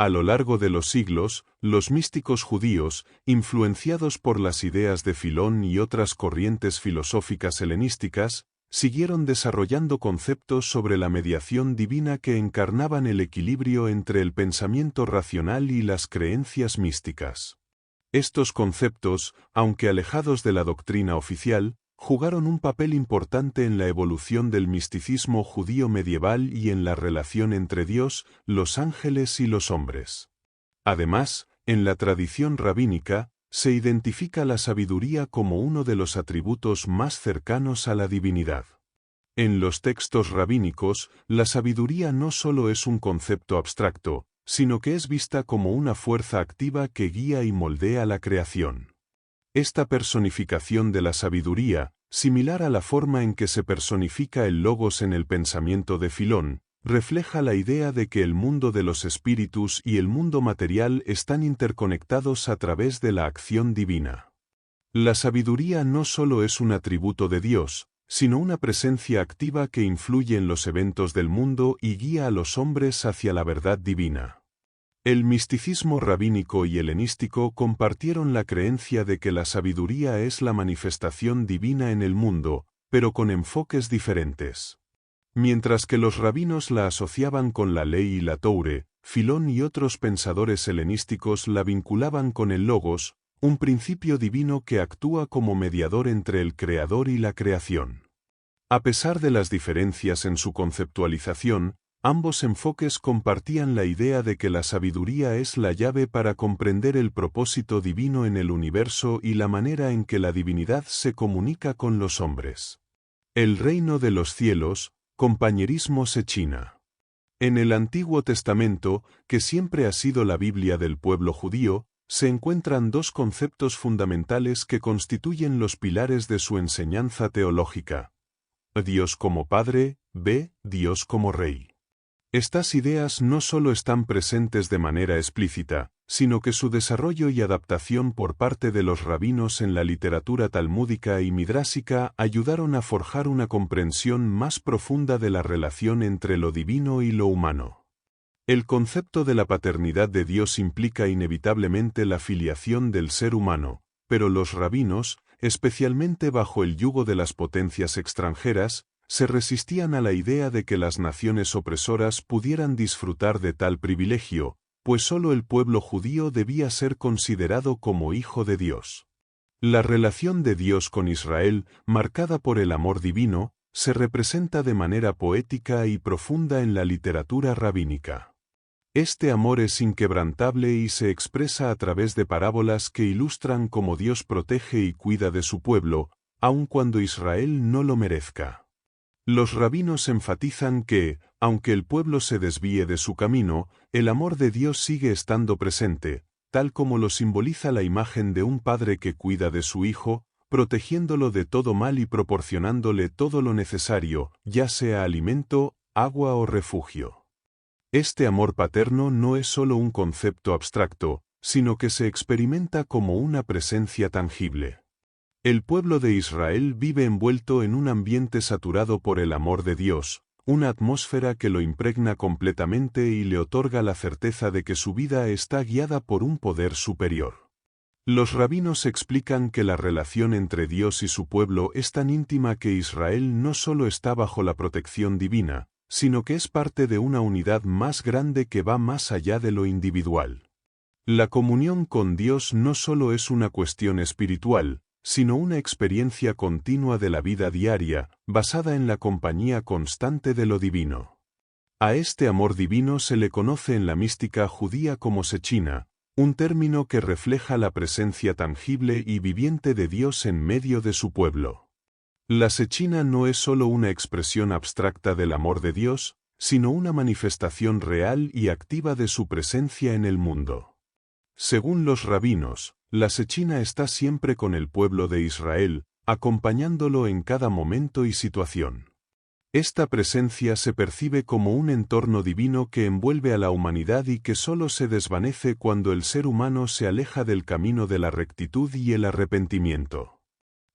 A lo largo de los siglos, los místicos judíos, influenciados por las ideas de Filón y otras corrientes filosóficas helenísticas, siguieron desarrollando conceptos sobre la mediación divina que encarnaban el equilibrio entre el pensamiento racional y las creencias místicas. Estos conceptos, aunque alejados de la doctrina oficial, jugaron un papel importante en la evolución del misticismo judío medieval y en la relación entre Dios, los ángeles y los hombres. Además, en la tradición rabínica, se identifica la sabiduría como uno de los atributos más cercanos a la divinidad. En los textos rabínicos, la sabiduría no solo es un concepto abstracto, sino que es vista como una fuerza activa que guía y moldea la creación. Esta personificación de la sabiduría, similar a la forma en que se personifica el logos en el pensamiento de Filón, refleja la idea de que el mundo de los espíritus y el mundo material están interconectados a través de la acción divina. La sabiduría no solo es un atributo de Dios, sino una presencia activa que influye en los eventos del mundo y guía a los hombres hacia la verdad divina. El misticismo rabínico y helenístico compartieron la creencia de que la sabiduría es la manifestación divina en el mundo, pero con enfoques diferentes. Mientras que los rabinos la asociaban con la ley y la Toure, Filón y otros pensadores helenísticos la vinculaban con el Logos, un principio divino que actúa como mediador entre el Creador y la creación. A pesar de las diferencias en su conceptualización, ambos enfoques compartían la idea de que la sabiduría es la llave para comprender el propósito divino en el universo y la manera en que la divinidad se comunica con los hombres. El reino de los cielos, compañerismo Shechina. En el Antiguo Testamento, que siempre ha sido la Biblia del pueblo judío, se encuentran dos conceptos fundamentales que constituyen los pilares de su enseñanza teológica. Dios como Padre, Dios como Rey. Estas ideas no solo están presentes de manera explícita, sino que su desarrollo y adaptación por parte de los rabinos en la literatura talmúdica y midrásica ayudaron a forjar una comprensión más profunda de la relación entre lo divino y lo humano. El concepto de la paternidad de Dios implica inevitablemente la filiación del ser humano, pero los rabinos, especialmente bajo el yugo de las potencias extranjeras, se resistían a la idea de que las naciones opresoras pudieran disfrutar de tal privilegio, pues solo el pueblo judío debía ser considerado como hijo de Dios. La relación de Dios con Israel, marcada por el amor divino, se representa de manera poética y profunda en la literatura rabínica. Este amor es inquebrantable y se expresa a través de parábolas que ilustran cómo Dios protege y cuida de su pueblo, aun cuando Israel no lo merezca. Los rabinos enfatizan que, aunque el pueblo se desvíe de su camino, el amor de Dios sigue estando presente, tal como lo simboliza la imagen de un padre que cuida de su hijo, protegiéndolo de todo mal y proporcionándole todo lo necesario, ya sea alimento, agua o refugio. Este amor paterno no es solo un concepto abstracto, sino que se experimenta como una presencia tangible. El pueblo de Israel vive envuelto en un ambiente saturado por el amor de Dios, una atmósfera que lo impregna completamente y le otorga la certeza de que su vida está guiada por un poder superior. Los rabinos explican que la relación entre Dios y su pueblo es tan íntima que Israel no solo está bajo la protección divina, sino que es parte de una unidad más grande que va más allá de lo individual. La comunión con Dios no solo es una cuestión espiritual, sino una experiencia continua de la vida diaria, basada en la compañía constante de lo divino. A este amor divino se le conoce en la mística judía como Shechina, un término que refleja la presencia tangible y viviente de Dios en medio de su pueblo. La Shechina no es solo una expresión abstracta del amor de Dios, sino una manifestación real y activa de su presencia en el mundo. Según los rabinos, la Shechina está siempre con el pueblo de Israel, acompañándolo en cada momento y situación. Esta presencia se percibe como un entorno divino que envuelve a la humanidad y que solo se desvanece cuando el ser humano se aleja del camino de la rectitud y el arrepentimiento.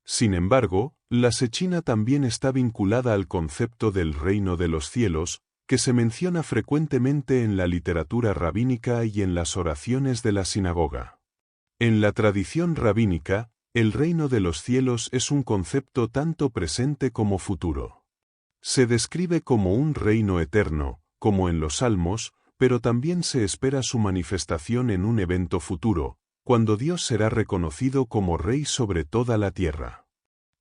Sin embargo, la Shechina también está vinculada al concepto del reino de los cielos, que se menciona frecuentemente en la literatura rabínica y en las oraciones de la sinagoga. En la tradición rabínica, El reino de los cielos es un concepto tanto presente como futuro. Se describe como un reino eterno, como en los Salmos, pero también se espera su manifestación en un evento futuro, cuando Dios será reconocido como Rey sobre toda la tierra.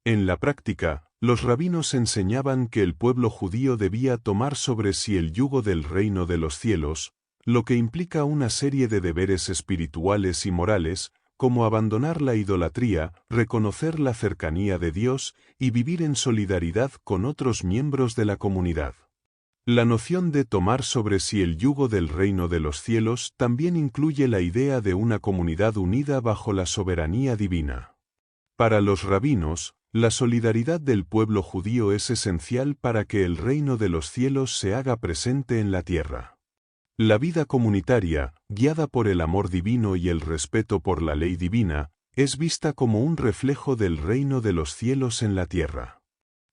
En la práctica, los rabinos enseñaban que el pueblo judío debía tomar sobre sí el yugo del reino de los cielos, lo que implica una serie de deberes espirituales y morales, como abandonar la idolatría, reconocer la cercanía de Dios y vivir en solidaridad con otros miembros de la comunidad. La noción de tomar sobre sí el yugo del reino de los cielos también incluye la idea de una comunidad unida bajo la soberanía divina. Para los rabinos, la solidaridad del pueblo judío es esencial para que el reino de los cielos se haga presente en la tierra. La vida comunitaria, guiada por el amor divino y el respeto por la ley divina, es vista como un reflejo del reino de los cielos en la tierra.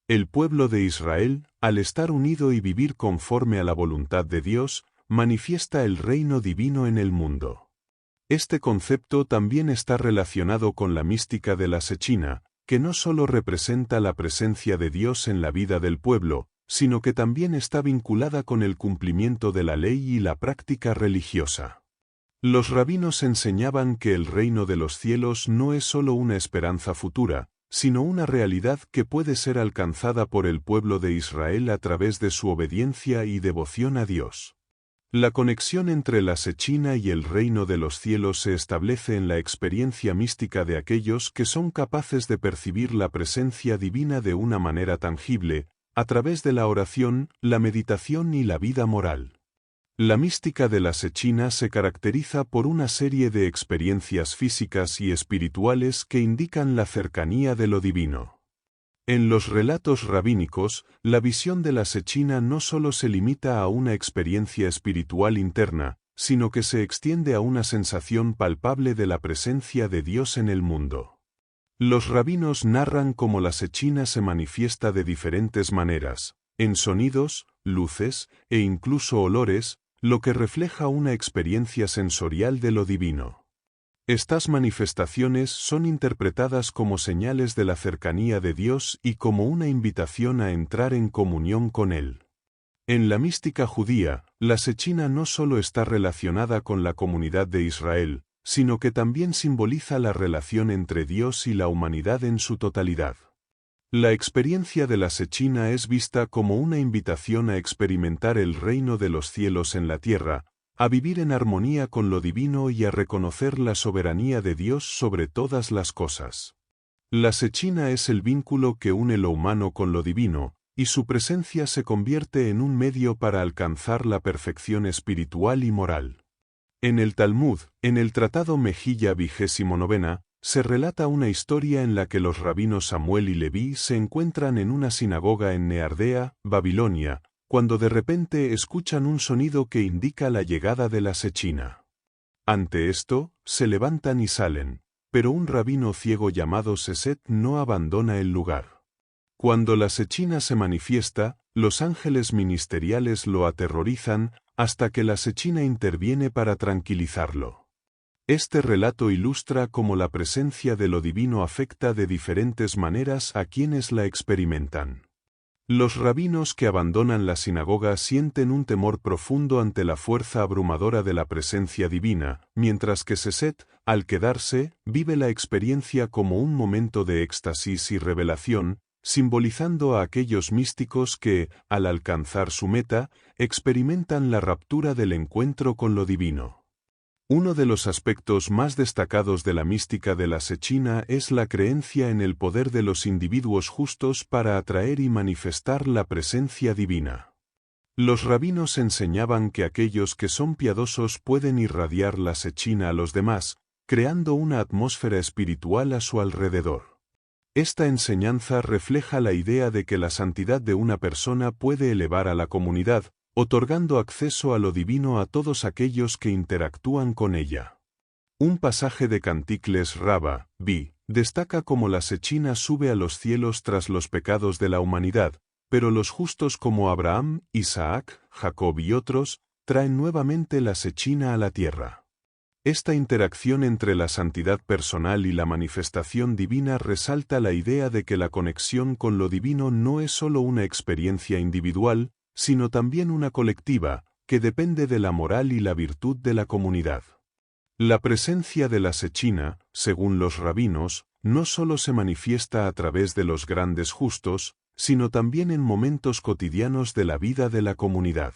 El pueblo de Israel, al estar unido y vivir conforme a la voluntad de Dios, manifiesta el reino divino en el mundo. Este concepto también está relacionado con la mística de la Shechina, que no solo representa la presencia de Dios en la vida del pueblo, sino que también está vinculada con el cumplimiento de la ley y la práctica religiosa. Los rabinos enseñaban que el reino de los cielos no es solo una esperanza futura, sino una realidad que puede ser alcanzada por el pueblo de Israel a través de su obediencia y devoción a Dios. La conexión entre la Shechina y el reino de los cielos se establece en la experiencia mística de aquellos que son capaces de percibir la presencia divina de una manera tangible, a través de la oración, la meditación y la vida moral. La mística de la Shechina se caracteriza por una serie de experiencias físicas y espirituales que indican la cercanía de lo divino. En los relatos rabínicos, la visión de la Shechina no solo se limita a una experiencia espiritual interna, sino que se extiende a una sensación palpable de la presencia de Dios en el mundo. Los rabinos narran cómo la Shechina se manifiesta de diferentes maneras, en sonidos, luces e incluso olores, lo que refleja una experiencia sensorial de lo divino. Estas manifestaciones son interpretadas como señales de la cercanía de Dios y como una invitación a entrar en comunión con Él. En la mística judía, la Shechina no solo está relacionada con la comunidad de Israel, sino que también simboliza la relación entre Dios y la humanidad en su totalidad. La experiencia de la Shechina es vista como una invitación a experimentar el reino de los cielos en la tierra, a vivir en armonía con lo divino y a reconocer la soberanía de Dios sobre todas las cosas. La Shechina es el vínculo que une lo humano con lo divino, y su presencia se convierte en un medio para alcanzar la perfección espiritual y moral. En el Talmud, en el Tratado Mejilla 29, se relata una historia en la que los rabinos Samuel y Leví se encuentran en una sinagoga en Neardea, Babilonia, cuando de repente escuchan un sonido que indica la llegada de la Shechina. Ante esto, se levantan y salen, pero un rabino ciego llamado Seset no abandona el lugar. Cuando la Shechina se manifiesta, los ángeles ministeriales lo aterrorizan, hasta que la Shechina interviene para tranquilizarlo. Este relato ilustra cómo la presencia de lo divino afecta de diferentes maneras a quienes la experimentan. Los rabinos que abandonan la sinagoga sienten un temor profundo ante la fuerza abrumadora de la presencia divina, mientras que Seset, al quedarse, vive la experiencia como un momento de éxtasis y revelación, simbolizando a aquellos místicos que, al alcanzar su meta, experimentan la raptura del encuentro con lo divino. Uno de los aspectos más destacados de la mística de la Shechina es la creencia en el poder de los individuos justos para atraer y manifestar la presencia divina. Los rabinos enseñaban que aquellos que son piadosos pueden irradiar la Shechina a los demás, creando una atmósfera espiritual a su alrededor. Esta enseñanza refleja la idea de que la santidad de una persona puede elevar a la comunidad, otorgando acceso a lo divino a todos aquellos que interactúan con ella. Un pasaje de Canticles Rabba, B, destaca cómo la Shechina sube a los cielos tras los pecados de la humanidad, pero los justos como Abraham, Isaac, Jacob y otros, traen nuevamente la Shechina a la tierra. Esta interacción entre la santidad personal y la manifestación divina resalta la idea de que la conexión con lo divino no es solo una experiencia individual, sino también una colectiva, que depende de la moral y la virtud de la comunidad. La presencia de la Shechina, según los rabinos, no solo se manifiesta a través de los grandes justos, sino también en momentos cotidianos de la vida de la comunidad.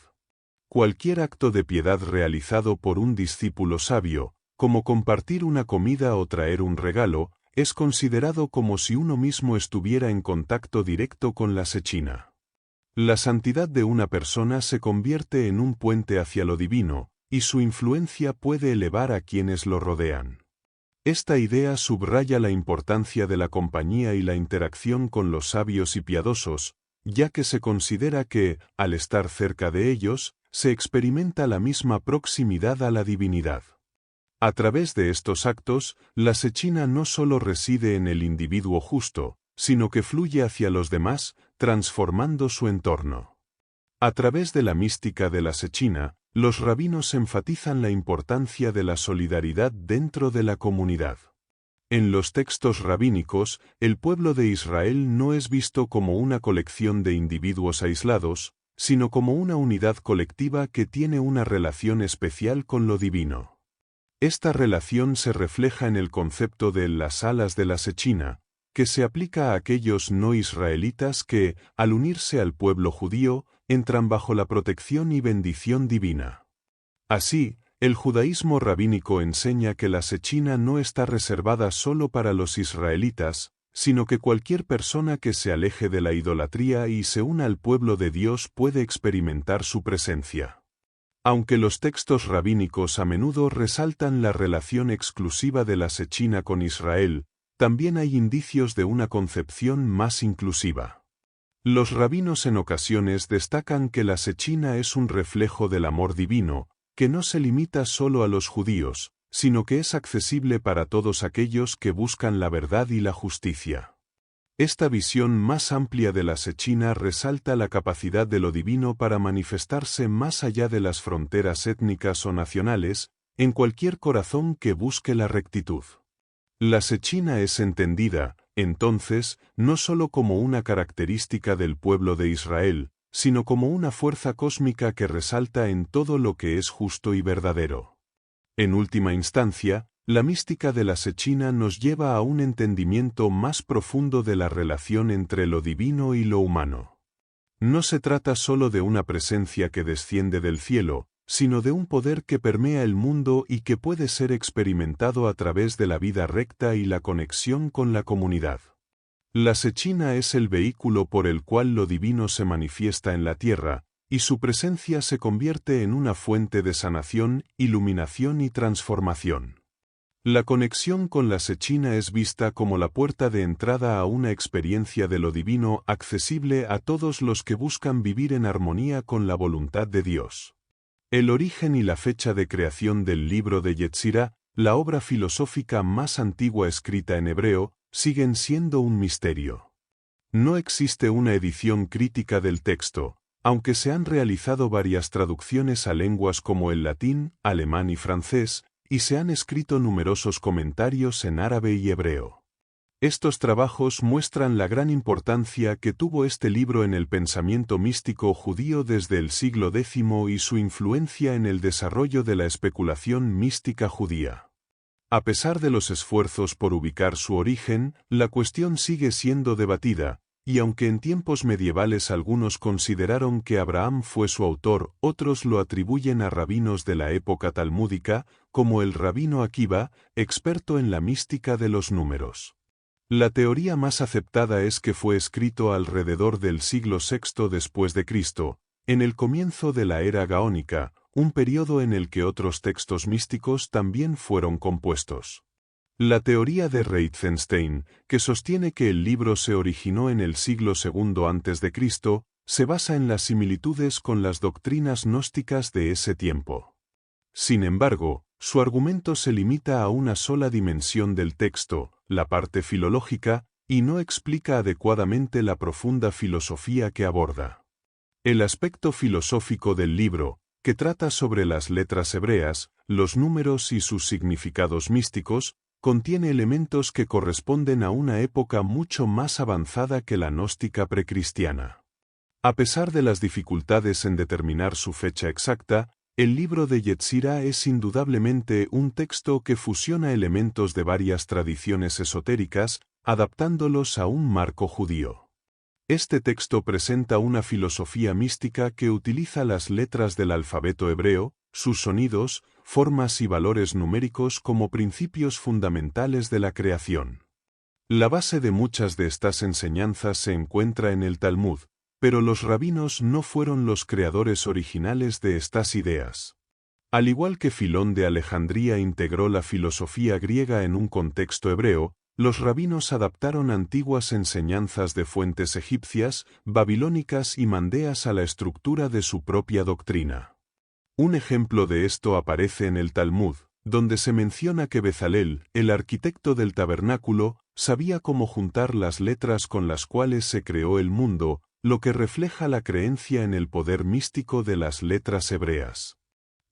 Cualquier acto de piedad realizado por un discípulo sabio, como compartir una comida o traer un regalo, es considerado como si uno mismo estuviera en contacto directo con la Shechina. La santidad de una persona se convierte en un puente hacia lo divino, y su influencia puede elevar a quienes lo rodean. Esta idea subraya la importancia de la compañía y la interacción con los sabios y piadosos, ya que se considera que, al estar cerca de ellos, se experimenta la misma proximidad a la divinidad. A través de estos actos, la Shechina no solo reside en el individuo justo, sino que fluye hacia los demás, transformando su entorno. A través de la mística de la Shechina, los rabinos enfatizan la importancia de la solidaridad dentro de la comunidad. En los textos rabínicos, el pueblo de Israel no es visto como una colección de individuos aislados, sino como una unidad colectiva que tiene una relación especial con lo divino. Esta relación se refleja en el concepto de las alas de la Shechina, que se aplica a aquellos no israelitas que, al unirse al pueblo judío, entran bajo la protección y bendición divina. Así, el judaísmo rabínico enseña que la Shechina no está reservada solo para los israelitas, sino que cualquier persona que se aleje de la idolatría y se una al pueblo de Dios puede experimentar su presencia. Aunque los textos rabínicos a menudo resaltan la relación exclusiva de la Shechina con Israel, también hay indicios de una concepción más inclusiva. Los rabinos en ocasiones destacan que la Shechina es un reflejo del amor divino, que no se limita solo a los judíos, sino que es accesible para todos aquellos que buscan la verdad y la justicia. Esta visión más amplia de la Shechina resalta la capacidad de lo divino para manifestarse más allá de las fronteras étnicas o nacionales, en cualquier corazón que busque la rectitud. La Shechina es entendida, entonces, no solo como una característica del pueblo de Israel, sino como una fuerza cósmica que resalta en todo lo que es justo y verdadero. En última instancia, la mística de la Shechina nos lleva a un entendimiento más profundo de la relación entre lo divino y lo humano. No se trata solo de una presencia que desciende del cielo, sino de un poder que permea el mundo y que puede ser experimentado a través de la vida recta y la conexión con la comunidad. La Shechina es el vehículo por el cual lo divino se manifiesta en la tierra, y su presencia se convierte en una fuente de sanación, iluminación y transformación. La conexión con la Shechina es vista como la puerta de entrada a una experiencia de lo divino accesible a todos los que buscan vivir en armonía con la voluntad de Dios. El origen y la fecha de creación del libro de Yetzirah, la obra filosófica más antigua escrita en hebreo, siguen siendo un misterio. No existe una edición crítica del texto, aunque se han realizado varias traducciones a lenguas como el latín, alemán y francés, y se han escrito numerosos comentarios en árabe y hebreo. Estos trabajos muestran la gran importancia que tuvo este libro en el pensamiento místico judío desde el siglo X y su influencia en el desarrollo de la especulación mística judía. A pesar de los esfuerzos por ubicar su origen, la cuestión sigue siendo debatida, y aunque en tiempos medievales algunos consideraron que Abraham fue su autor, otros lo atribuyen a rabinos de la época talmúdica, como el rabino Akiva, experto en la mística de los números. La teoría más aceptada es que fue escrito alrededor del siglo VI después de Cristo, en el comienzo de la era gaónica, un periodo en el que otros textos místicos también fueron compuestos. La teoría de Reitzenstein, que sostiene que el libro se originó en el siglo II a.C., se basa en las similitudes con las doctrinas gnósticas de ese tiempo. Sin embargo, su argumento se limita a una sola dimensión del texto, la parte filológica, y no explica adecuadamente la profunda filosofía que aborda. El aspecto filosófico del libro, que trata sobre las letras hebreas, los números y sus significados místicos, contiene elementos que corresponden a una época mucho más avanzada que la gnóstica precristiana. A pesar de las dificultades en determinar su fecha exacta, el libro de Yetzirah es indudablemente un texto que fusiona elementos de varias tradiciones esotéricas, adaptándolos a un marco judío. Este texto presenta una filosofía mística que utiliza las letras del alfabeto hebreo, sus sonidos, formas y valores numéricos como principios fundamentales de la creación. La base de muchas de estas enseñanzas se encuentra en el Talmud, pero los rabinos no fueron los creadores originales de estas ideas. Al igual que Filón de Alejandría integró la filosofía griega en un contexto hebreo, los rabinos adaptaron antiguas enseñanzas de fuentes egipcias, babilónicas y mandeas a la estructura de su propia doctrina. Un ejemplo de esto aparece en el Talmud, donde se menciona que Bezalel, el arquitecto del tabernáculo, sabía cómo juntar las letras con las cuales se creó el mundo, lo que refleja la creencia en el poder místico de las letras hebreas.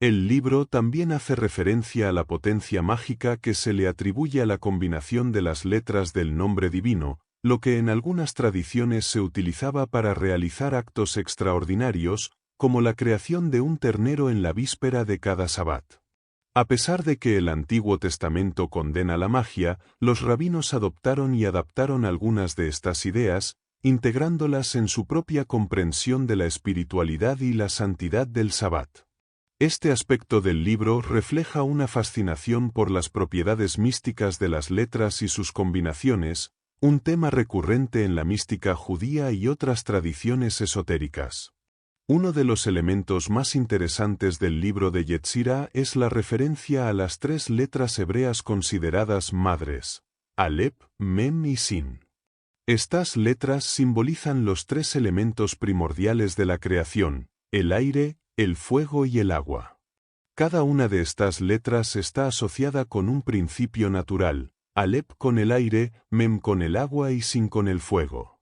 El libro también hace referencia a la potencia mágica que se le atribuye a la combinación de las letras del nombre divino, lo que en algunas tradiciones se utilizaba para realizar actos extraordinarios, como la creación de un ternero en la víspera de cada Sabbat. A pesar de que el Antiguo Testamento condena la magia, los rabinos adoptaron y adaptaron algunas de estas ideas, integrándolas en su propia comprensión de la espiritualidad y la santidad del Sabbat. Este aspecto del libro refleja una fascinación por las propiedades místicas de las letras y sus combinaciones, un tema recurrente en la mística judía y otras tradiciones esotéricas. Uno de los elementos más interesantes del libro de Yetzirah es la referencia a las tres letras hebreas consideradas madres, Alep, Mem y Sin. Estas letras simbolizan los tres elementos primordiales de la creación, el aire, el fuego y el agua. Cada una de estas letras está asociada con un principio natural, Alep con el aire, Mem con el agua y Sin con el fuego.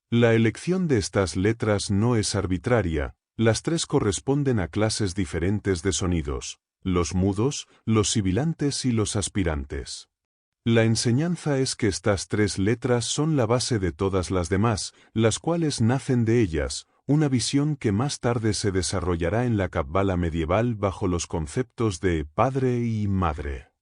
La elección de estas letras no es arbitraria, las tres corresponden a clases diferentes de sonidos, los mudos, los sibilantes y los aspirantes. La enseñanza es que estas tres letras son la base de todas las demás, las cuales nacen de ellas, una visión que más tarde se desarrollará en la Cábala medieval bajo los conceptos de padre y madre.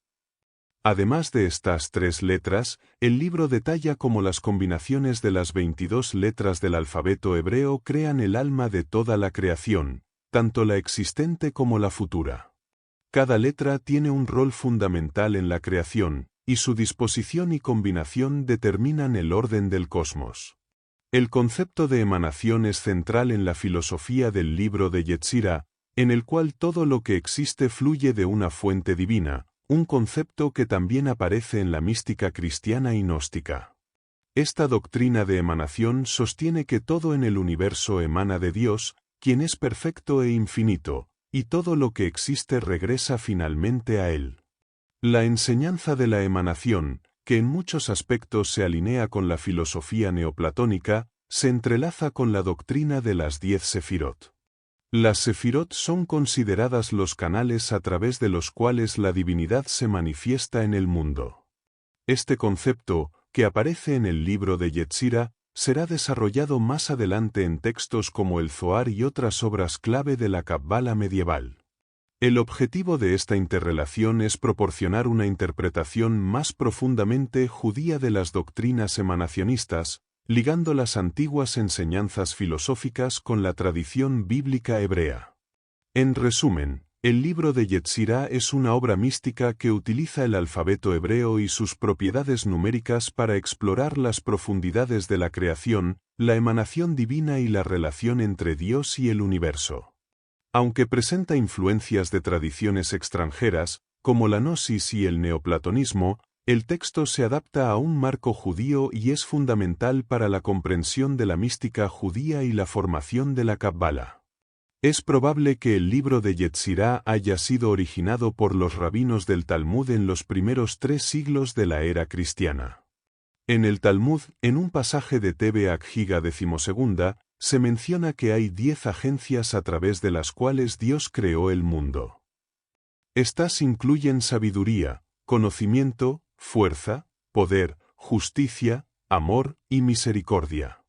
Además de estas tres letras, el libro detalla cómo las combinaciones de las 22 letras del alfabeto hebreo crean el alma de toda la creación, tanto la existente como la futura. Cada letra tiene un rol fundamental en la creación, y su disposición y combinación determinan el orden del cosmos. El concepto de emanación es central en la filosofía del libro de Yetzirah, en el cual todo lo que existe fluye de una fuente divina, un concepto que también aparece en la mística cristiana y gnóstica. Esta doctrina de emanación sostiene que todo en el universo emana de Dios, quien es perfecto e infinito, y todo lo que existe regresa finalmente a Él. La enseñanza de la emanación, que en muchos aspectos se alinea con la filosofía neoplatónica, se entrelaza con la doctrina de las 10 sefirot. Las sefirot son consideradas los canales a través de los cuales la divinidad se manifiesta en el mundo. Este concepto, que aparece en el libro de Yetzirah, será desarrollado más adelante en textos como el Zohar y otras obras clave de la Cábala medieval. El objetivo de esta interrelación es proporcionar una interpretación más profundamente judía de las doctrinas emanacionistas, ligando las antiguas enseñanzas filosóficas con la tradición bíblica hebrea. En resumen, el libro de Yetzirah es una obra mística que utiliza el alfabeto hebreo y sus propiedades numéricas para explorar las profundidades de la creación, la emanación divina y la relación entre Dios y el universo. Aunque presenta influencias de tradiciones extranjeras, como la gnosis y el neoplatonismo, el texto se adapta a un marco judío y es fundamental para la comprensión de la mística judía y la formación de la Cábala. Es probable que el libro de Yetzirah haya sido originado por los rabinos del Talmud en los primeros 3 siglos de la era cristiana. En el Talmud, en un pasaje de Tebe Aghiga XII, se menciona que hay 10 agencias a través de las cuales Dios creó el mundo. Estas incluyen sabiduría, conocimiento, fuerza, poder, justicia, amor y misericordia.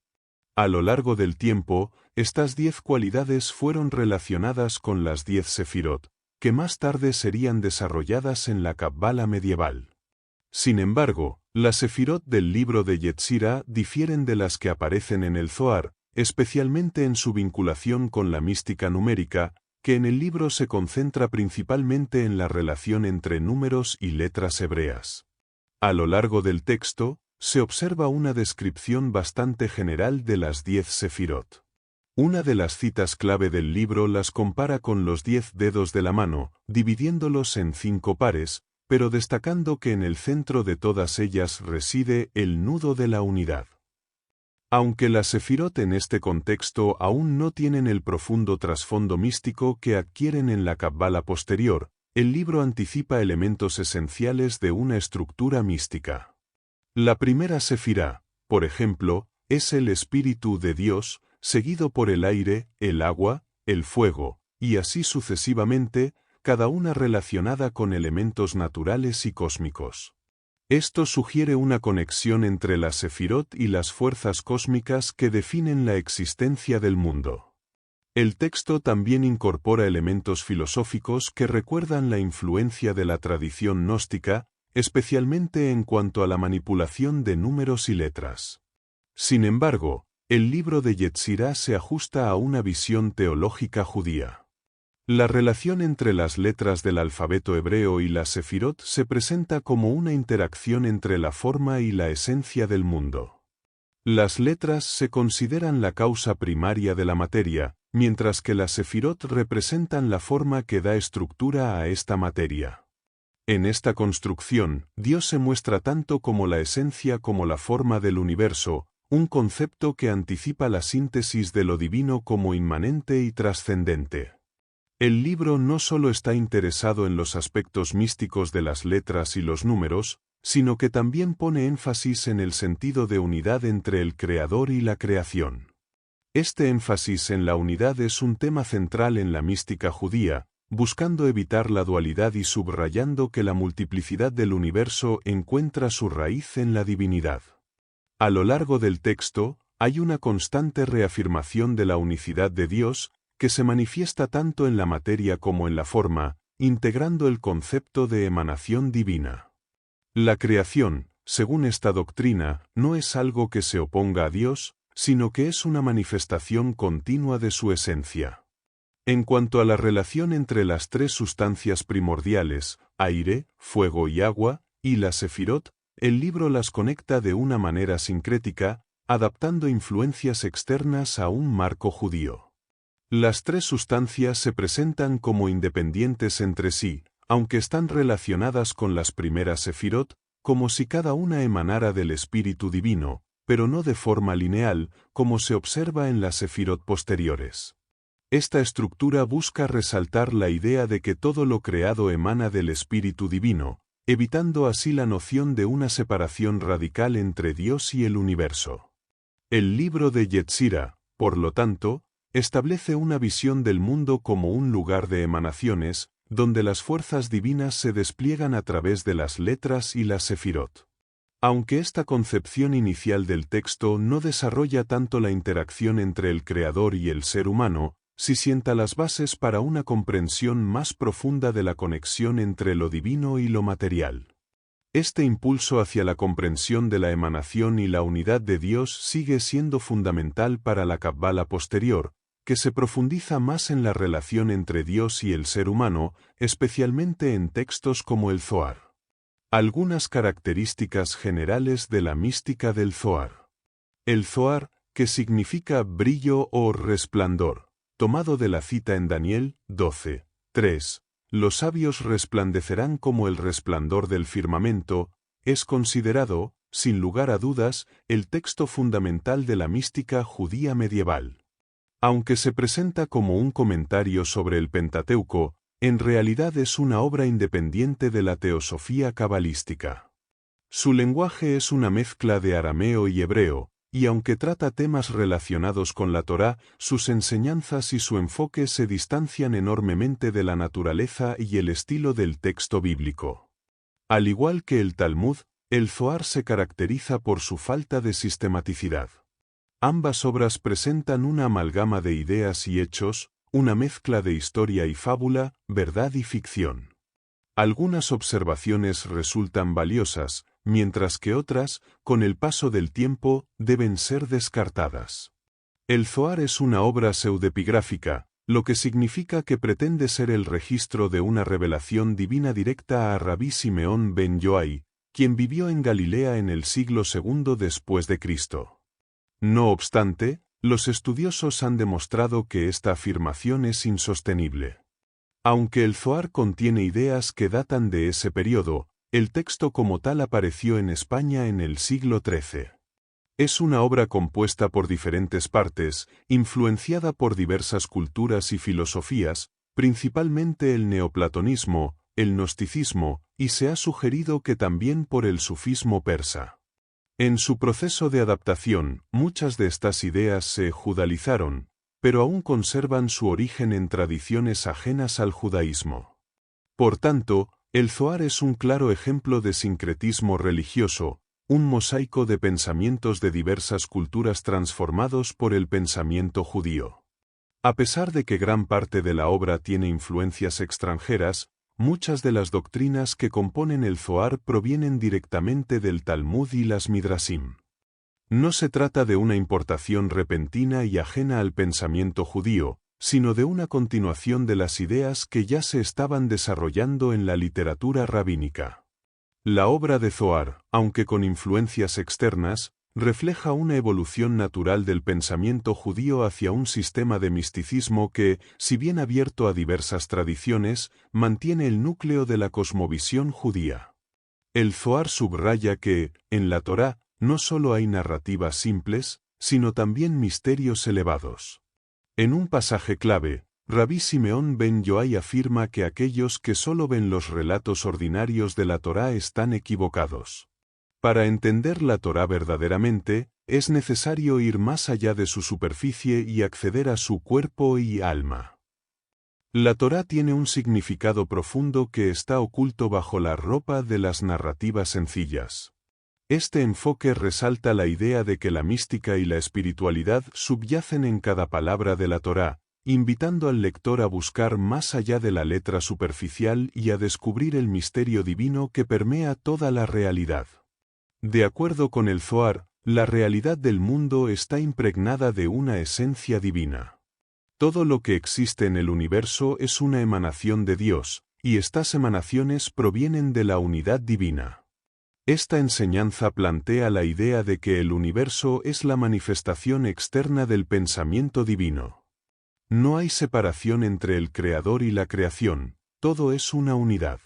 A lo largo del tiempo, estas 10 cualidades fueron relacionadas con las 10 sefirot, que más tarde serían desarrolladas en la Cábala medieval. Sin embargo, las sefirot del libro de Yetzirah difieren de las que aparecen en el Zohar, especialmente en su vinculación con la mística numérica, que en el libro se concentra principalmente en la relación entre números y letras hebreas. A lo largo del texto, se observa una descripción bastante general de las 10 sefirot. Una de las citas clave del libro las compara con los 10 dedos de la mano, dividiéndolos en 5 pares, pero destacando que en el centro de todas ellas reside el nudo de la unidad. Aunque las sefirot en este contexto aún no tienen el profundo trasfondo místico que adquieren en la Cábala posterior, el libro anticipa elementos esenciales de una estructura mística. La primera sefirá, por ejemplo, es el Espíritu de Dios, seguido por el aire, el agua, el fuego, y así sucesivamente, cada una relacionada con elementos naturales y cósmicos. Esto sugiere una conexión entre las sefirot y las fuerzas cósmicas que definen la existencia del mundo. El texto también incorpora elementos filosóficos que recuerdan la influencia de la tradición gnóstica, especialmente en cuanto a la manipulación de números y letras. Sin embargo, el libro de Yetzirah se ajusta a una visión teológica judía. La relación entre las letras del alfabeto hebreo y las sefirot se presenta como una interacción entre la forma y la esencia del mundo. Las letras se consideran la causa primaria de la materia, mientras que las sefirot representan la forma que da estructura a esta materia. En esta construcción, Dios se muestra tanto como la esencia como la forma del universo, un concepto que anticipa la síntesis de lo divino como inmanente y trascendente. El libro no solo está interesado en los aspectos místicos de las letras y los números, sino que también pone énfasis en el sentido de unidad entre el Creador y la creación. Este énfasis en la unidad es un tema central en la mística judía, buscando evitar la dualidad y subrayando que la multiplicidad del universo encuentra su raíz en la divinidad. A lo largo del texto, hay una constante reafirmación de la unicidad de Dios, que se manifiesta tanto en la materia como en la forma, integrando el concepto de emanación divina. La creación, según esta doctrina, no es algo que se oponga a Dios, sino que es una manifestación continua de su esencia. En cuanto a la relación entre las 3 sustancias primordiales, aire, fuego y agua, y las sefirot, el libro las conecta de una manera sincrética, adaptando influencias externas a un marco judío. Las 3 sustancias se presentan como independientes entre sí, aunque están relacionadas con las primeras sefirot, como si cada una emanara del Espíritu Divino, pero no de forma lineal, como se observa en las sefirot posteriores. Esta estructura busca resaltar la idea de que todo lo creado emana del Espíritu Divino, evitando así la noción de una separación radical entre Dios y el universo. El libro de Yetzirah, por lo tanto, establece una visión del mundo como un lugar de emanaciones, donde las fuerzas divinas se despliegan a través de las letras y las sefirot. Aunque esta concepción inicial del texto no desarrolla tanto la interacción entre el Creador y el ser humano, sí sienta las bases para una comprensión más profunda de la conexión entre lo divino y lo material. Este impulso hacia la comprensión de la emanación y la unidad de Dios sigue siendo fundamental para la Cábala posterior, que se profundiza más en la relación entre Dios y el ser humano, especialmente en textos como el Zohar. Algunas características generales de la mística del Zohar. El Zohar, que significa brillo o resplandor, tomado de la cita en Daniel 12, 3, los sabios resplandecerán como el resplandor del firmamento, es considerado, sin lugar a dudas, el texto fundamental de la mística judía medieval. Aunque se presenta como un comentario sobre el Pentateuco, en realidad es una obra independiente de la teosofía cabalística. Su lenguaje es una mezcla de arameo y hebreo, y aunque trata temas relacionados con la Torá, sus enseñanzas y su enfoque se distancian enormemente de la naturaleza y el estilo del texto bíblico. Al igual que el Talmud, el Zohar se caracteriza por su falta de sistematicidad. Ambas obras presentan una amalgama de ideas y hechos, una mezcla de historia y fábula, verdad y ficción. Algunas observaciones resultan valiosas, mientras que otras, con el paso del tiempo, deben ser descartadas. El Zohar es una obra pseudepigráfica, lo que significa que pretende ser el registro de una revelación divina directa a Rabí Simeón ben Yoai, quien vivió en Galilea en el siglo II después de Cristo. No obstante, los estudiosos han demostrado que esta afirmación es insostenible. Aunque el Zohar contiene ideas que datan de ese periodo, el texto como tal apareció en España en el siglo XIII. Es una obra compuesta por diferentes partes, influenciada por diversas culturas y filosofías, principalmente el neoplatonismo, el gnosticismo, y se ha sugerido que también por el sufismo persa. En su proceso de adaptación, muchas de estas ideas se judaizaron, pero aún conservan su origen en tradiciones ajenas al judaísmo. Por tanto, el Zohar es un claro ejemplo de sincretismo religioso, un mosaico de pensamientos de diversas culturas transformados por el pensamiento judío. A pesar de que gran parte de la obra tiene influencias extranjeras, muchas de las doctrinas que componen el Zohar provienen directamente del Talmud y las Midrashim. No se trata de una importación repentina y ajena al pensamiento judío, sino de una continuación de las ideas que ya se estaban desarrollando en la literatura rabínica. La obra de Zohar, aunque con influencias externas, refleja una evolución natural del pensamiento judío hacia un sistema de misticismo que, si bien abierto a diversas tradiciones, mantiene el núcleo de la cosmovisión judía. El Zohar subraya que, en la Torá, no solo hay narrativas simples, sino también misterios elevados. En un pasaje clave, Rabí Simeón ben Yoai afirma que aquellos que solo ven los relatos ordinarios de la Torá están equivocados. Para entender la Torá verdaderamente, es necesario ir más allá de su superficie y acceder a su cuerpo y alma. La Torá tiene un significado profundo que está oculto bajo la ropa de las narrativas sencillas. Este enfoque resalta la idea de que la mística y la espiritualidad subyacen en cada palabra de la Torá, invitando al lector a buscar más allá de la letra superficial y a descubrir el misterio divino que permea toda la realidad. De acuerdo con el Zohar, la realidad del mundo está impregnada de una esencia divina. Todo lo que existe en el universo es una emanación de Dios, y estas emanaciones provienen de la unidad divina. Esta enseñanza plantea la idea de que el universo es la manifestación externa del pensamiento divino. No hay separación entre el creador y la creación, todo es una unidad.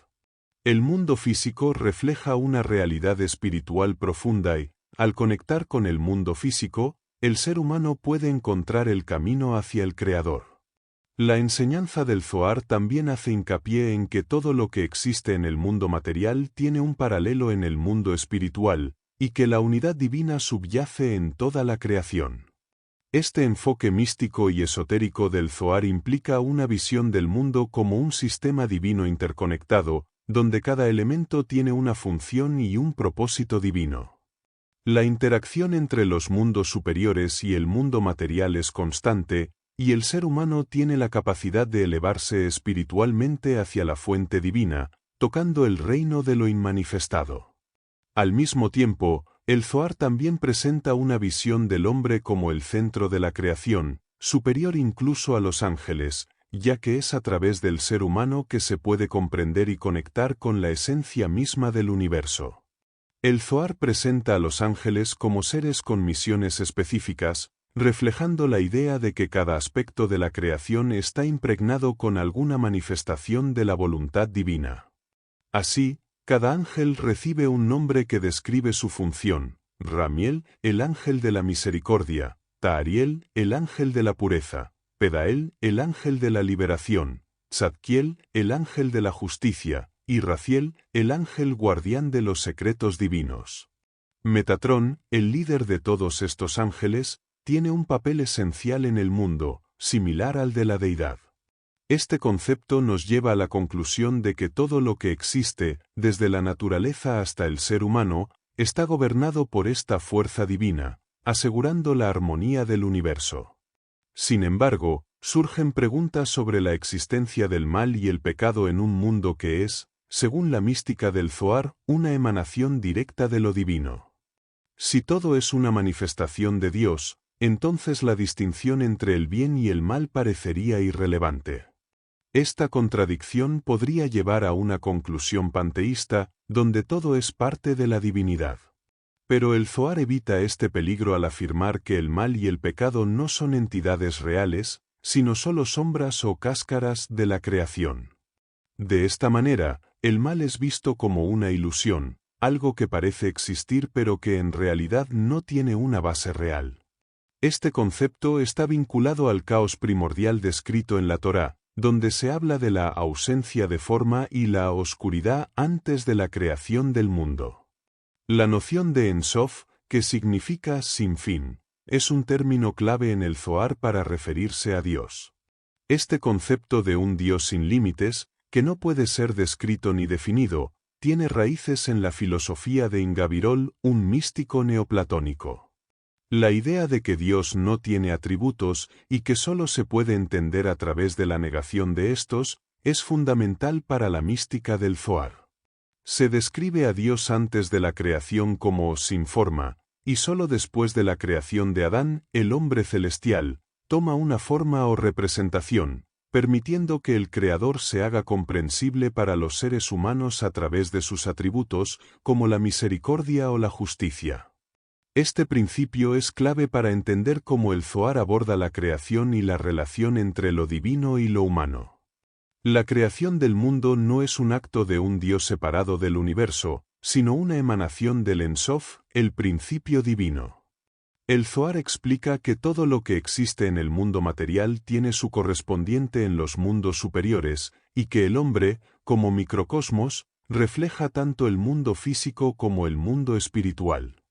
El mundo físico refleja una realidad espiritual profunda y, al conectar con el mundo físico, el ser humano puede encontrar el camino hacia el creador. La enseñanza del Zohar también hace hincapié en que todo lo que existe en el mundo material tiene un paralelo en el mundo espiritual, y que la unidad divina subyace en toda la creación. Este enfoque místico y esotérico del Zohar implica una visión del mundo como un sistema divino interconectado, donde cada elemento tiene una función y un propósito divino. La interacción entre los mundos superiores y el mundo material es constante, y el ser humano tiene la capacidad de elevarse espiritualmente hacia la fuente divina, tocando el reino de lo inmanifestado. Al mismo tiempo, el Zohar también presenta una visión del hombre como el centro de la creación, superior incluso a los ángeles, ya que es a través del ser humano que se puede comprender y conectar con la esencia misma del universo. El Zohar presenta a los ángeles como seres con misiones específicas, reflejando la idea de que cada aspecto de la creación está impregnado con alguna manifestación de la voluntad divina. Así, cada ángel recibe un nombre que describe su función: Ramiel, el ángel de la misericordia; Tahariel, el ángel de la pureza; Pedael, el ángel de la liberación; Tzadkiel, el ángel de la justicia; y Raziel, el ángel guardián de los secretos divinos. Metatrón, el líder de todos estos ángeles, tiene un papel esencial en el mundo, similar al de la deidad. Este concepto nos lleva a la conclusión de que todo lo que existe, desde la naturaleza hasta el ser humano, está gobernado por esta fuerza divina, asegurando la armonía del universo. Sin embargo, surgen preguntas sobre la existencia del mal y el pecado en un mundo que es, según la mística del Zohar, una emanación directa de lo divino. Si todo es una manifestación de Dios, entonces la distinción entre el bien y el mal parecería irrelevante. Esta contradicción podría llevar a una conclusión panteísta, donde todo es parte de la divinidad. Pero el Zohar evita este peligro al afirmar que el mal y el pecado no son entidades reales, sino solo sombras o cáscaras de la creación. De esta manera, el mal es visto como una ilusión, algo que parece existir pero que en realidad no tiene una base real. Este concepto está vinculado al caos primordial descrito en la Torá, donde se habla de la ausencia de forma y la oscuridad antes de la creación del mundo. La noción de Ein Sof, que significa sin fin, es un término clave en el Zohar para referirse a Dios. Este concepto de un Dios sin límites, que no puede ser descrito ni definido, tiene raíces en la filosofía de Ingabirol, un místico neoplatónico. La idea de que Dios no tiene atributos y que solo se puede entender a través de la negación de estos, es fundamental para la mística del Zohar. Se describe a Dios antes de la creación como sin forma, y solo después de la creación de Adán, el hombre celestial, toma una forma o representación, permitiendo que el Creador se haga comprensible para los seres humanos a través de sus atributos, como la misericordia o la justicia. Este principio es clave para entender cómo el Zohar aborda la creación y la relación entre lo divino y lo humano. La creación del mundo no es un acto de un Dios separado del universo, sino una emanación del Ein Sof, el principio divino. El Zohar explica que todo lo que existe en el mundo material tiene su correspondiente en los mundos superiores, y que el hombre, como microcosmos, refleja tanto el mundo físico como el mundo espiritual.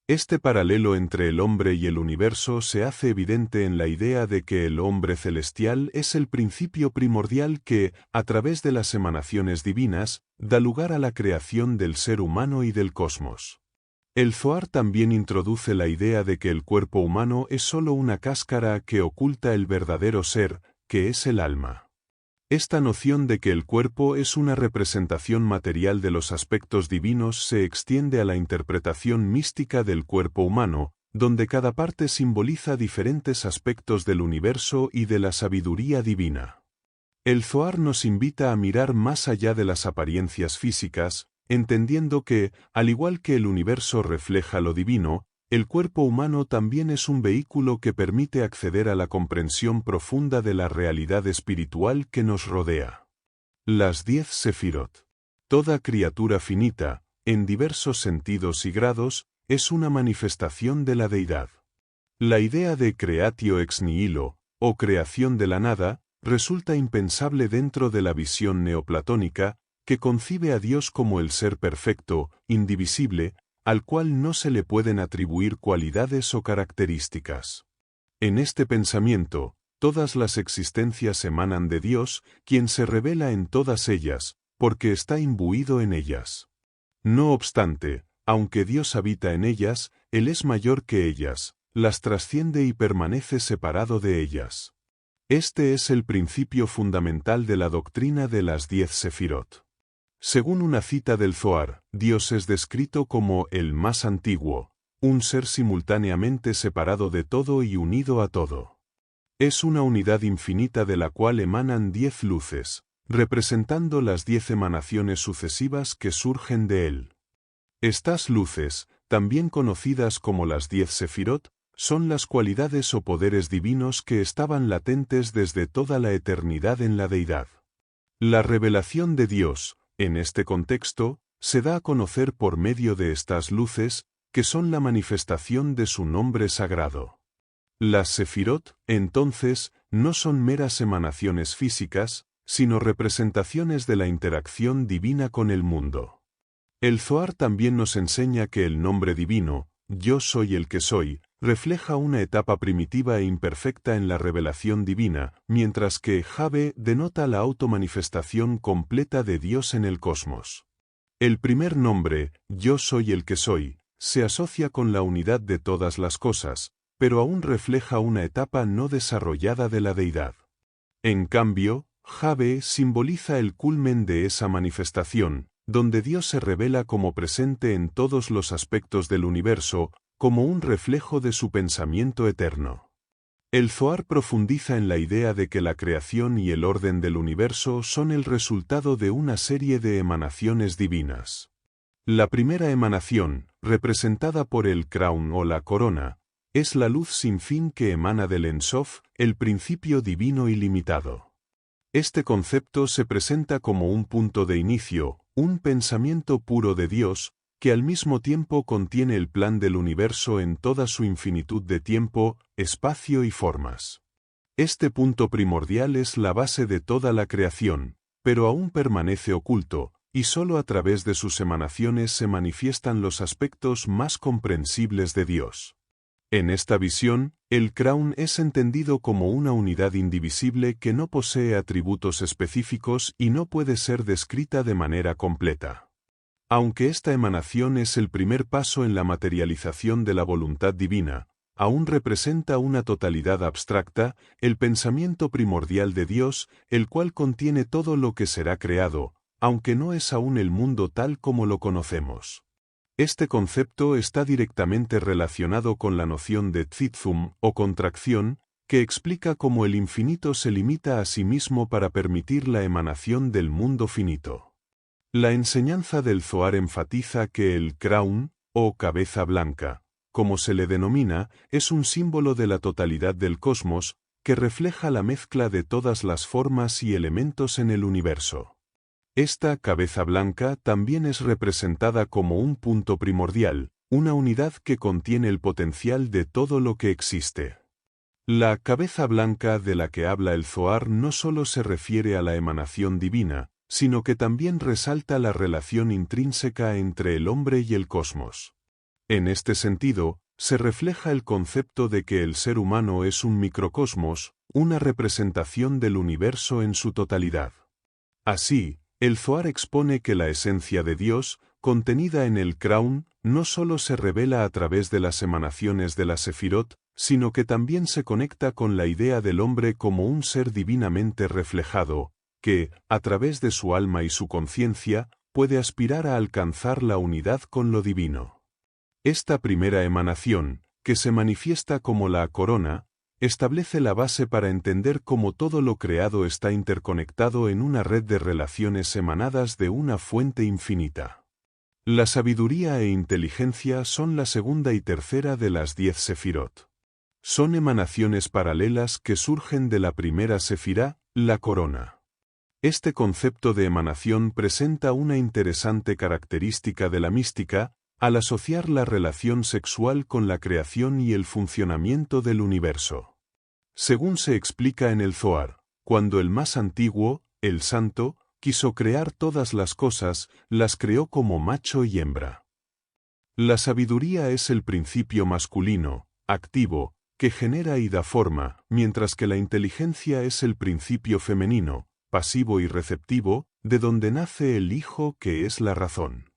Este paralelo entre el hombre y el universo se hace evidente en la idea de que el hombre celestial es el principio primordial que, a través de las emanaciones divinas, da lugar a la creación del ser humano y del cosmos. El Zohar también introduce la idea de que el cuerpo humano es solo una cáscara que oculta el verdadero ser, que es el alma. Esta noción de que el cuerpo es una representación material de los aspectos divinos se extiende a la interpretación mística del cuerpo humano, donde cada parte simboliza diferentes aspectos del universo y de la sabiduría divina. El Zohar nos invita a mirar más allá de las apariencias físicas, entendiendo que, al igual que el universo refleja lo divino, el cuerpo humano también es un vehículo que permite acceder a la comprensión profunda de la realidad espiritual que nos rodea. Las 10 Sefirot. Toda criatura finita, en diversos sentidos y grados, es una manifestación de la deidad. La idea de creatio ex nihilo, o creación de la nada, resulta impensable dentro de la visión neoplatónica, que concibe a Dios como el ser perfecto, indivisible, al cual no se le pueden atribuir cualidades o características. En este pensamiento, todas las existencias emanan de Dios, quien se revela en todas ellas, porque está imbuido en ellas. No obstante, aunque Dios habita en ellas, Él es mayor que ellas, las trasciende y permanece separado de ellas. Este es el principio fundamental de la doctrina de las 10 Sefirot. Según una cita del Zohar, Dios es descrito como el más antiguo, un ser simultáneamente separado de todo y unido a todo. Es una unidad infinita de la cual emanan 10 luces, representando las 10 emanaciones sucesivas que surgen de él. Estas luces, también conocidas como las 10 Sefirot, son las cualidades o poderes divinos que estaban latentes desde toda la eternidad en la deidad. La revelación de Dios, en este contexto, se da a conocer por medio de estas luces, que son la manifestación de su nombre sagrado. Las Sefirot, entonces, no son meras emanaciones físicas, sino representaciones de la interacción divina con el mundo. El Zohar también nos enseña que el nombre divino, Yo soy el que soy, refleja una etapa primitiva e imperfecta en la revelación divina, mientras que Jave denota la automanifestación completa de Dios en el cosmos. El primer nombre, Yo soy el que soy, se asocia con la unidad de todas las cosas, pero aún refleja una etapa no desarrollada de la deidad. En cambio, Jave simboliza el culmen de esa manifestación, donde Dios se revela como presente en todos los aspectos del universo, como un reflejo de su pensamiento eterno. El Zohar profundiza en la idea de que la creación y el orden del universo son el resultado de una serie de emanaciones divinas. La primera emanación, representada por el crown o la corona, es la luz sin fin que emana del Ein Sof, el principio divino ilimitado. Este concepto se presenta como un punto de inicio, un pensamiento puro de Dios, que al mismo tiempo contiene el plan del universo en toda su infinitud de tiempo, espacio y formas. Este punto primordial es la base de toda la creación, pero aún permanece oculto, y solo a través de sus emanaciones se manifiestan los aspectos más comprensibles de Dios. En esta visión, el crown es entendido como una unidad indivisible que no posee atributos específicos y no puede ser descrita de manera completa. Aunque esta emanación es el primer paso en la materialización de la voluntad divina, aún representa una totalidad abstracta, el pensamiento primordial de Dios, el cual contiene todo lo que será creado, aunque no es aún el mundo tal como lo conocemos. Este concepto está directamente relacionado con la noción de tzimtzum o contracción, que explica cómo el infinito se limita a sí mismo para permitir la emanación del mundo finito. La enseñanza del Zohar enfatiza que el crown, o cabeza blanca, como se le denomina, es un símbolo de la totalidad del cosmos, que refleja la mezcla de todas las formas y elementos en el universo. Esta cabeza blanca también es representada como un punto primordial, una unidad que contiene el potencial de todo lo que existe. La cabeza blanca de la que habla el Zohar no solo se refiere a la emanación divina, sino que también resalta la relación intrínseca entre el hombre y el cosmos. En este sentido, se refleja el concepto de que el ser humano es un microcosmos, una representación del universo en su totalidad. Así, el Zohar expone que la esencia de Dios, contenida en el crown, no solo se revela a través de las emanaciones de la Sefirot, sino que también se conecta con la idea del hombre como un ser divinamente reflejado, que, a través de su alma y su conciencia, puede aspirar a alcanzar la unidad con lo divino. Esta primera emanación, que se manifiesta como la corona, establece la base para entender cómo todo lo creado está interconectado en una red de relaciones emanadas de una fuente infinita. La sabiduría e inteligencia son la segunda y tercera de las 10 sefirot. Son emanaciones paralelas que surgen de la primera sefirá, la corona. Este concepto de emanación presenta una interesante característica de la mística, al asociar la relación sexual con la creación y el funcionamiento del universo. Según se explica en el Zohar, cuando el más antiguo, el santo, quiso crear todas las cosas, las creó como macho y hembra. La sabiduría es el principio masculino, activo, que genera y da forma, mientras que la inteligencia es el principio femenino, pasivo y receptivo, de donde nace el hijo que es la razón.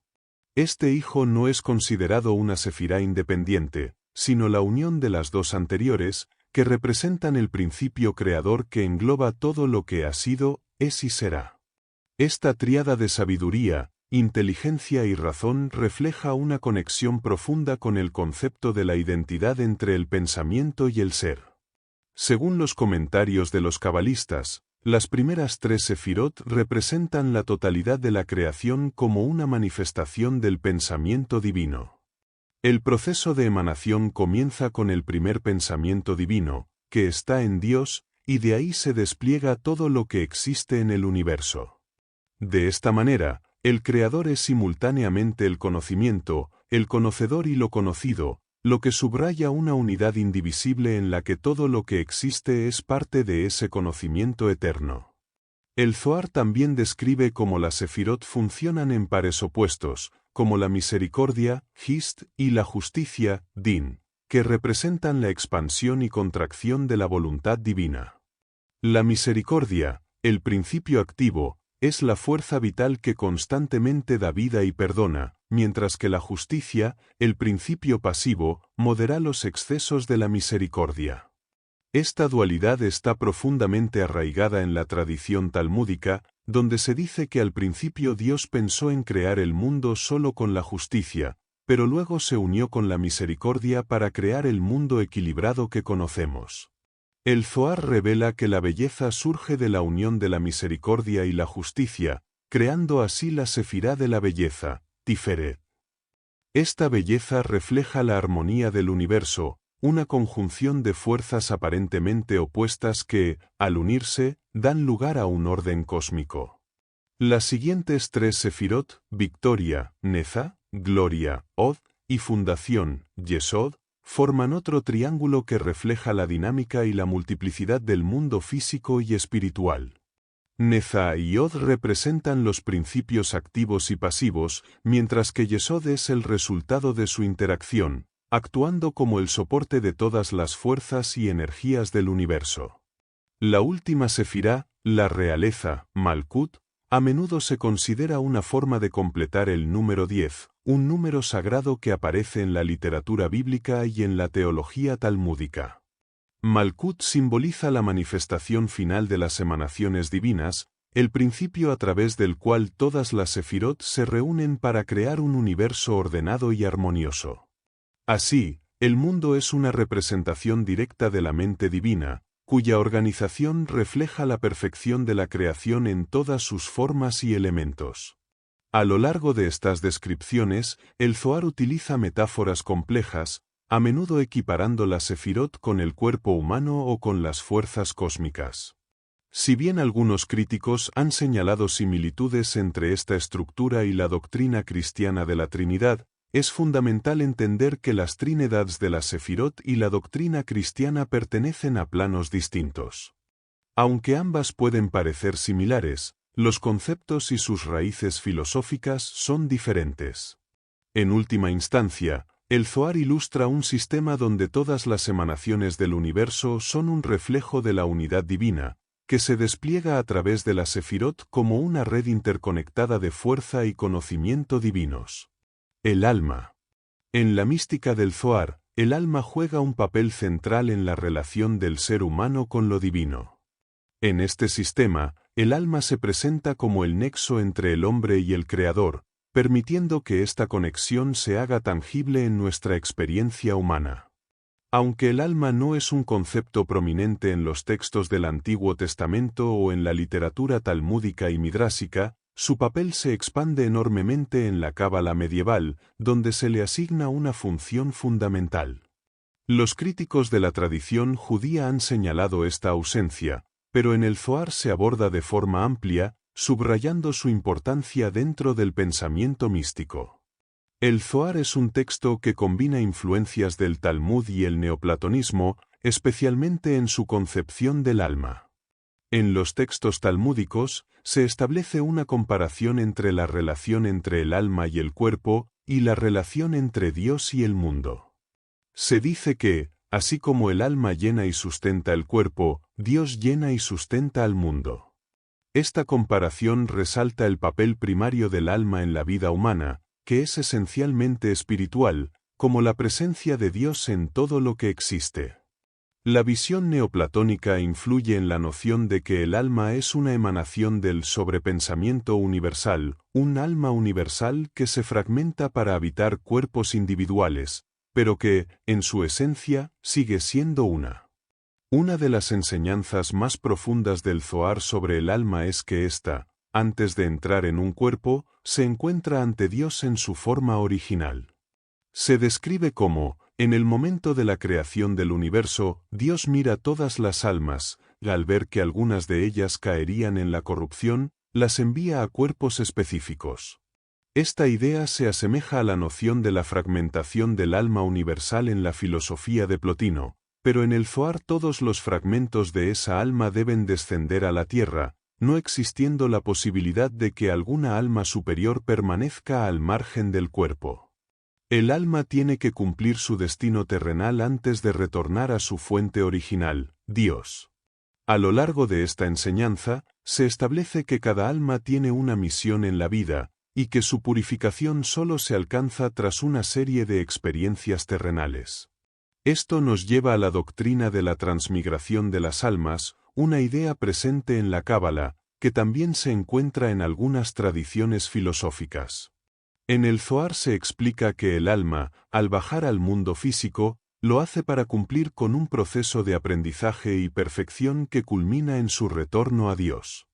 Este hijo no es considerado una sefirá independiente, sino la unión de las dos anteriores, que representan el principio creador que engloba todo lo que ha sido, es y será. Esta tríada de sabiduría, inteligencia y razón refleja una conexión profunda con el concepto de la identidad entre el pensamiento y el ser. Según los comentarios de los cabalistas, las primeras 3 sefirot representan la totalidad de la creación como una manifestación del pensamiento divino. El proceso de emanación comienza con el primer pensamiento divino, que está en Dios, y de ahí se despliega todo lo que existe en el universo. De esta manera, el Creador es simultáneamente el conocimiento, el conocedor y lo conocido, lo que subraya una unidad indivisible en la que todo lo que existe es parte de ese conocimiento eterno. El Zohar también describe cómo las sefirot funcionan en pares opuestos, como la misericordia, hist, y la justicia, din, que representan la expansión y contracción de la voluntad divina. La misericordia, el principio activo, es la fuerza vital que constantemente da vida y perdona, mientras que la justicia, el principio pasivo, modera los excesos de la misericordia. Esta dualidad está profundamente arraigada en la tradición talmúdica, donde se dice que al principio Dios pensó en crear el mundo solo con la justicia, pero luego se unió con la misericordia para crear el mundo equilibrado que conocemos. El Zohar revela que la belleza surge de la unión de la misericordia y la justicia, creando así la sefirá de la belleza, Tiferet. Esta belleza refleja la armonía del universo, una conjunción de fuerzas aparentemente opuestas que, al unirse, dan lugar a un orden cósmico. Las siguientes tres sefirot, victoria, neza, gloria, od, y fundación, yesod, forman otro triángulo que refleja la dinámica y la multiplicidad del mundo físico y espiritual. Neza y Od representan los principios activos y pasivos, mientras que Yesod es el resultado de su interacción, actuando como el soporte de todas las fuerzas y energías del universo. La última sefirá, la realeza, Malkut, a menudo se considera una forma de completar el número 10, un número sagrado que aparece en la literatura bíblica y en la teología talmúdica. Malkut simboliza la manifestación final de las emanaciones divinas, el principio a través del cual todas las sefirot se reúnen para crear un universo ordenado y armonioso. Así, el mundo es una representación directa de la mente divina, cuya organización refleja la perfección de la creación en todas sus formas y elementos. A lo largo de estas descripciones, el Zohar utiliza metáforas complejas, a menudo equiparando la sefirot con el cuerpo humano o con las fuerzas cósmicas. Si bien algunos críticos han señalado similitudes entre esta estructura y la doctrina cristiana de la Trinidad, es fundamental entender que las trinidades de la sefirot y la doctrina cristiana pertenecen a planos distintos. Aunque ambas pueden parecer similares, los conceptos y sus raíces filosóficas son diferentes. En última instancia, el Zohar ilustra un sistema donde todas las emanaciones del universo son un reflejo de la unidad divina, que se despliega a través de la sefirot como una red interconectada de fuerza y conocimiento divinos. El alma. En la mística del Zohar, el alma juega un papel central en la relación del ser humano con lo divino. En este sistema, el alma se presenta como el nexo entre el hombre y el Creador, permitiendo que esta conexión se haga tangible en nuestra experiencia humana. Aunque el alma no es un concepto prominente en los textos del Antiguo Testamento o en la literatura talmúdica y midrásica, su papel se expande enormemente en la cábala medieval, donde se le asigna una función fundamental. Los críticos de la tradición judía han señalado esta ausencia, pero en el Zohar se aborda de forma amplia, subrayando su importancia dentro del pensamiento místico. El Zohar es un texto que combina influencias del Talmud y el neoplatonismo, especialmente en su concepción del alma. En los textos talmúdicos, se establece una comparación entre la relación entre el alma y el cuerpo, y la relación entre Dios y el mundo. Se dice que, así como el alma llena y sustenta el cuerpo, Dios llena y sustenta al mundo. Esta comparación resalta el papel primario del alma en la vida humana, que es esencialmente espiritual, como la presencia de Dios en todo lo que existe. La visión neoplatónica influye en la noción de que el alma es una emanación del sobrepensamiento universal, un alma universal que se fragmenta para habitar cuerpos individuales, pero que, en su esencia, sigue siendo una. Una de las enseñanzas más profundas del Zohar sobre el alma es que ésta, antes de entrar en un cuerpo, se encuentra ante Dios en su forma original. Se describe como, en el momento de la creación del universo, Dios mira todas las almas, y al ver que algunas de ellas caerían en la corrupción, las envía a cuerpos específicos. Esta idea se asemeja a la noción de la fragmentación del alma universal en la filosofía de Plotino, pero en el Zohar todos los fragmentos de esa alma deben descender a la tierra, no existiendo la posibilidad de que alguna alma superior permanezca al margen del cuerpo. El alma tiene que cumplir su destino terrenal antes de retornar a su fuente original, Dios. A lo largo de esta enseñanza, se establece que cada alma tiene una misión en la vida, y que su purificación solo se alcanza tras una serie de experiencias terrenales. Esto nos lleva a la doctrina de la transmigración de las almas, una idea presente en la Cábala, que también se encuentra en algunas tradiciones filosóficas. En el Zohar se explica que el alma, al bajar al mundo físico, lo hace para cumplir con un proceso de aprendizaje y perfección que culmina en su retorno a Dios.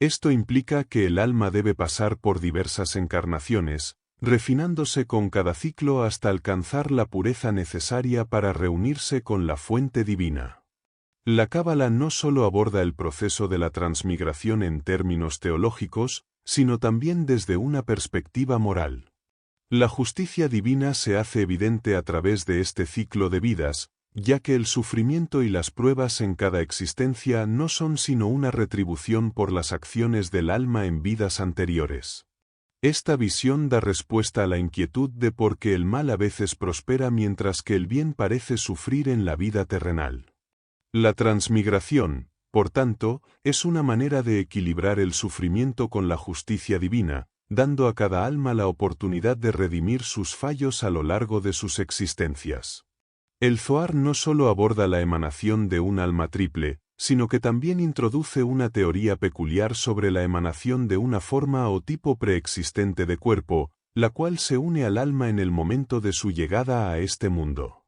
Esto implica que el alma debe pasar por diversas encarnaciones, refinándose con cada ciclo hasta alcanzar la pureza necesaria para reunirse con la fuente divina. La Cábala no solo aborda el proceso de la transmigración en términos teológicos, sino también desde una perspectiva moral. La justicia divina se hace evidente a través de este ciclo de vidas, ya que el sufrimiento y las pruebas en cada existencia no son sino una retribución por las acciones del alma en vidas anteriores. Esta visión da respuesta a la inquietud de por qué el mal a veces prospera mientras que el bien parece sufrir en la vida terrenal. La transmigración, por tanto, es una manera de equilibrar el sufrimiento con la justicia divina, dando a cada alma la oportunidad de redimir sus fallos a lo largo de sus existencias. El Zohar no solo aborda la emanación de un alma triple, sino que también introduce una teoría peculiar sobre la emanación de una forma o tipo preexistente de cuerpo, la cual se une al alma en el momento de su llegada a este mundo.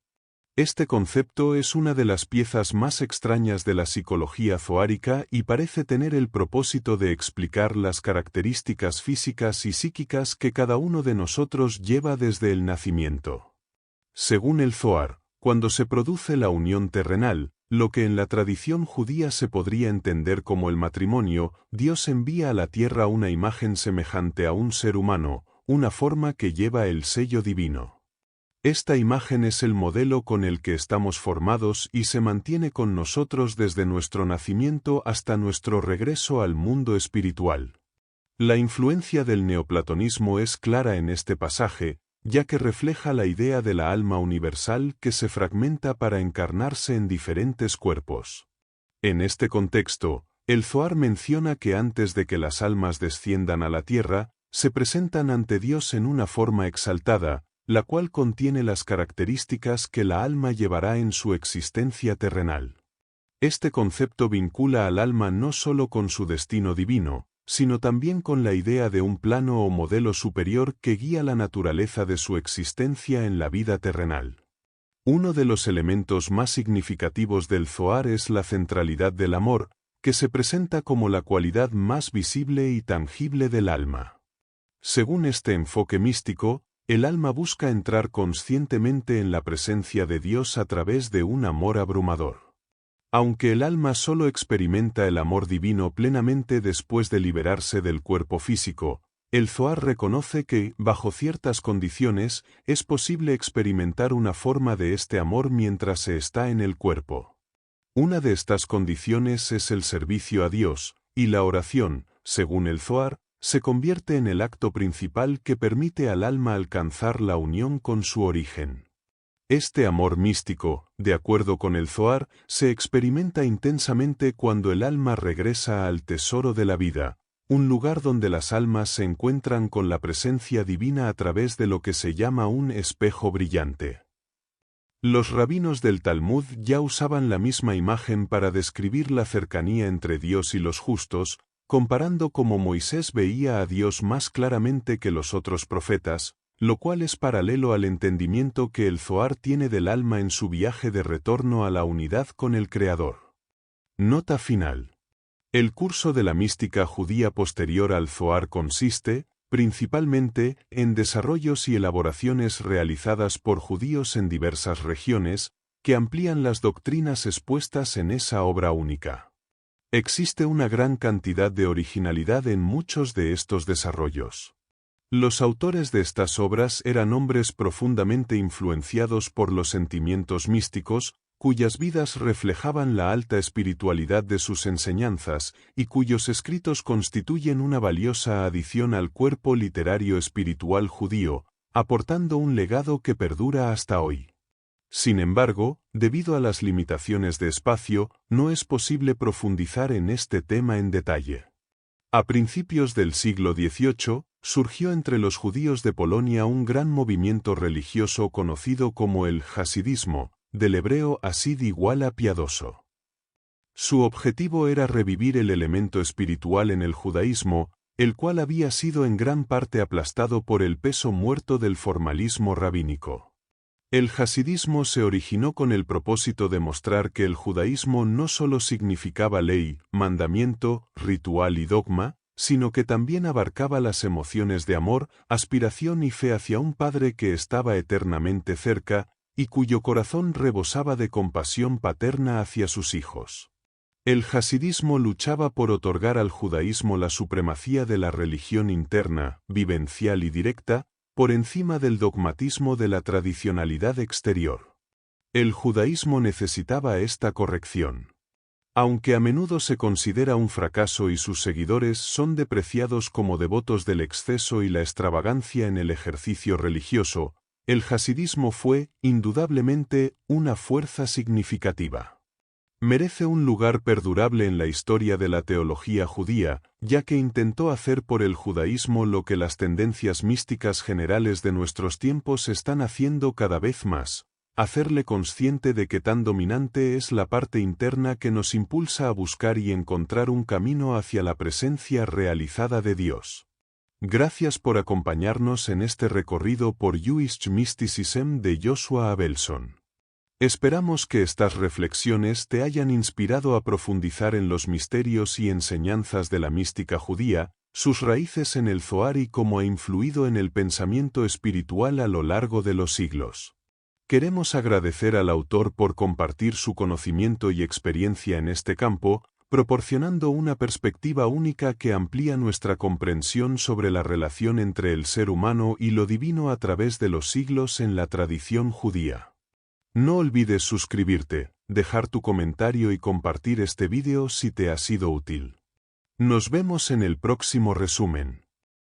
Este concepto es una de las piezas más extrañas de la psicología zohárica y parece tener el propósito de explicar las características físicas y psíquicas que cada uno de nosotros lleva desde el nacimiento. Según el Zohar, cuando se produce la unión terrenal, lo que en la tradición judía se podría entender como el matrimonio, Dios envía a la tierra una imagen semejante a un ser humano, una forma que lleva el sello divino. Esta imagen es el modelo con el que estamos formados y se mantiene con nosotros desde nuestro nacimiento hasta nuestro regreso al mundo espiritual. La influencia del neoplatonismo es clara en este pasaje, ya que refleja la idea de la alma universal que se fragmenta para encarnarse en diferentes cuerpos. En este contexto, el Zohar menciona que antes de que las almas desciendan a la tierra, se presentan ante Dios en una forma exaltada, la cual contiene las características que la alma llevará en su existencia terrenal. Este concepto vincula al alma no solo con su destino divino, sino también con la idea de un plano o modelo superior que guía la naturaleza de su existencia en la vida terrenal. Uno de los elementos más significativos del Zohar es la centralidad del amor, que se presenta como la cualidad más visible y tangible del alma. Según este enfoque místico, el alma busca entrar conscientemente en la presencia de Dios a través de un amor abrumador. Aunque el alma solo experimenta el amor divino plenamente después de liberarse del cuerpo físico, el Zohar reconoce que, bajo ciertas condiciones, es posible experimentar una forma de este amor mientras se está en el cuerpo. Una de estas condiciones es el servicio a Dios, y la oración, según el Zohar, se convierte en el acto principal que permite al alma alcanzar la unión con su origen. Este amor místico, de acuerdo con el Zohar, se experimenta intensamente cuando el alma regresa al tesoro de la vida, un lugar donde las almas se encuentran con la presencia divina a través de lo que se llama un espejo brillante. Los rabinos del Talmud ya usaban la misma imagen para describir la cercanía entre Dios y los justos, comparando cómo Moisés veía a Dios más claramente que los otros profetas, lo cual es paralelo al entendimiento que el Zohar tiene del alma en su viaje de retorno a la unidad con el Creador. Nota final. El curso de la mística judía posterior al Zohar consiste, principalmente, en desarrollos y elaboraciones realizadas por judíos en diversas regiones, que amplían las doctrinas expuestas en esa obra única. Existe una gran cantidad de originalidad en muchos de estos desarrollos. Los autores de estas obras eran hombres profundamente influenciados por los sentimientos místicos, cuyas vidas reflejaban la alta espiritualidad de sus enseñanzas y cuyos escritos constituyen una valiosa adición al cuerpo literario espiritual judío, aportando un legado que perdura hasta hoy. Sin embargo, debido a las limitaciones de espacio, no es posible profundizar en este tema en detalle. A principios del siglo XVIII, surgió entre los judíos de Polonia un gran movimiento religioso conocido como el hasidismo, del hebreo hasid igual a piadoso. Su objetivo era revivir el elemento espiritual en el judaísmo, el cual había sido en gran parte aplastado por el peso muerto del formalismo rabínico. El hasidismo se originó con el propósito de mostrar que el judaísmo no solo significaba ley, mandamiento, ritual y dogma, sino que también abarcaba las emociones de amor, aspiración y fe hacia un Padre que estaba eternamente cerca, y cuyo corazón rebosaba de compasión paterna hacia sus hijos. El hasidismo luchaba por otorgar al judaísmo la supremacía de la religión interna, vivencial y directa, por encima del dogmatismo de la tradicionalidad exterior. El judaísmo necesitaba esta corrección. Aunque a menudo se considera un fracaso y sus seguidores son depreciados como devotos del exceso y la extravagancia en el ejercicio religioso, el hasidismo fue, indudablemente, una fuerza significativa. Merece un lugar perdurable en la historia de la teología judía, ya que intentó hacer por el judaísmo lo que las tendencias místicas generales de nuestros tiempos están haciendo cada vez más: hacerle consciente de que tan dominante es la parte interna que nos impulsa a buscar y encontrar un camino hacia la presencia realizada de Dios. Gracias por acompañarnos en este recorrido por Jewish Mysticism de Joshua Abelson. Esperamos que estas reflexiones te hayan inspirado a profundizar en los misterios y enseñanzas de la mística judía, sus raíces en el Zohar y cómo ha influido en el pensamiento espiritual a lo largo de los siglos. Queremos agradecer al autor por compartir su conocimiento y experiencia en este campo, proporcionando una perspectiva única que amplía nuestra comprensión sobre la relación entre el ser humano y lo divino a través de los siglos en la tradición judía. No olvides suscribirte, dejar tu comentario y compartir este vídeo si te ha sido útil. Nos vemos en el próximo resumen.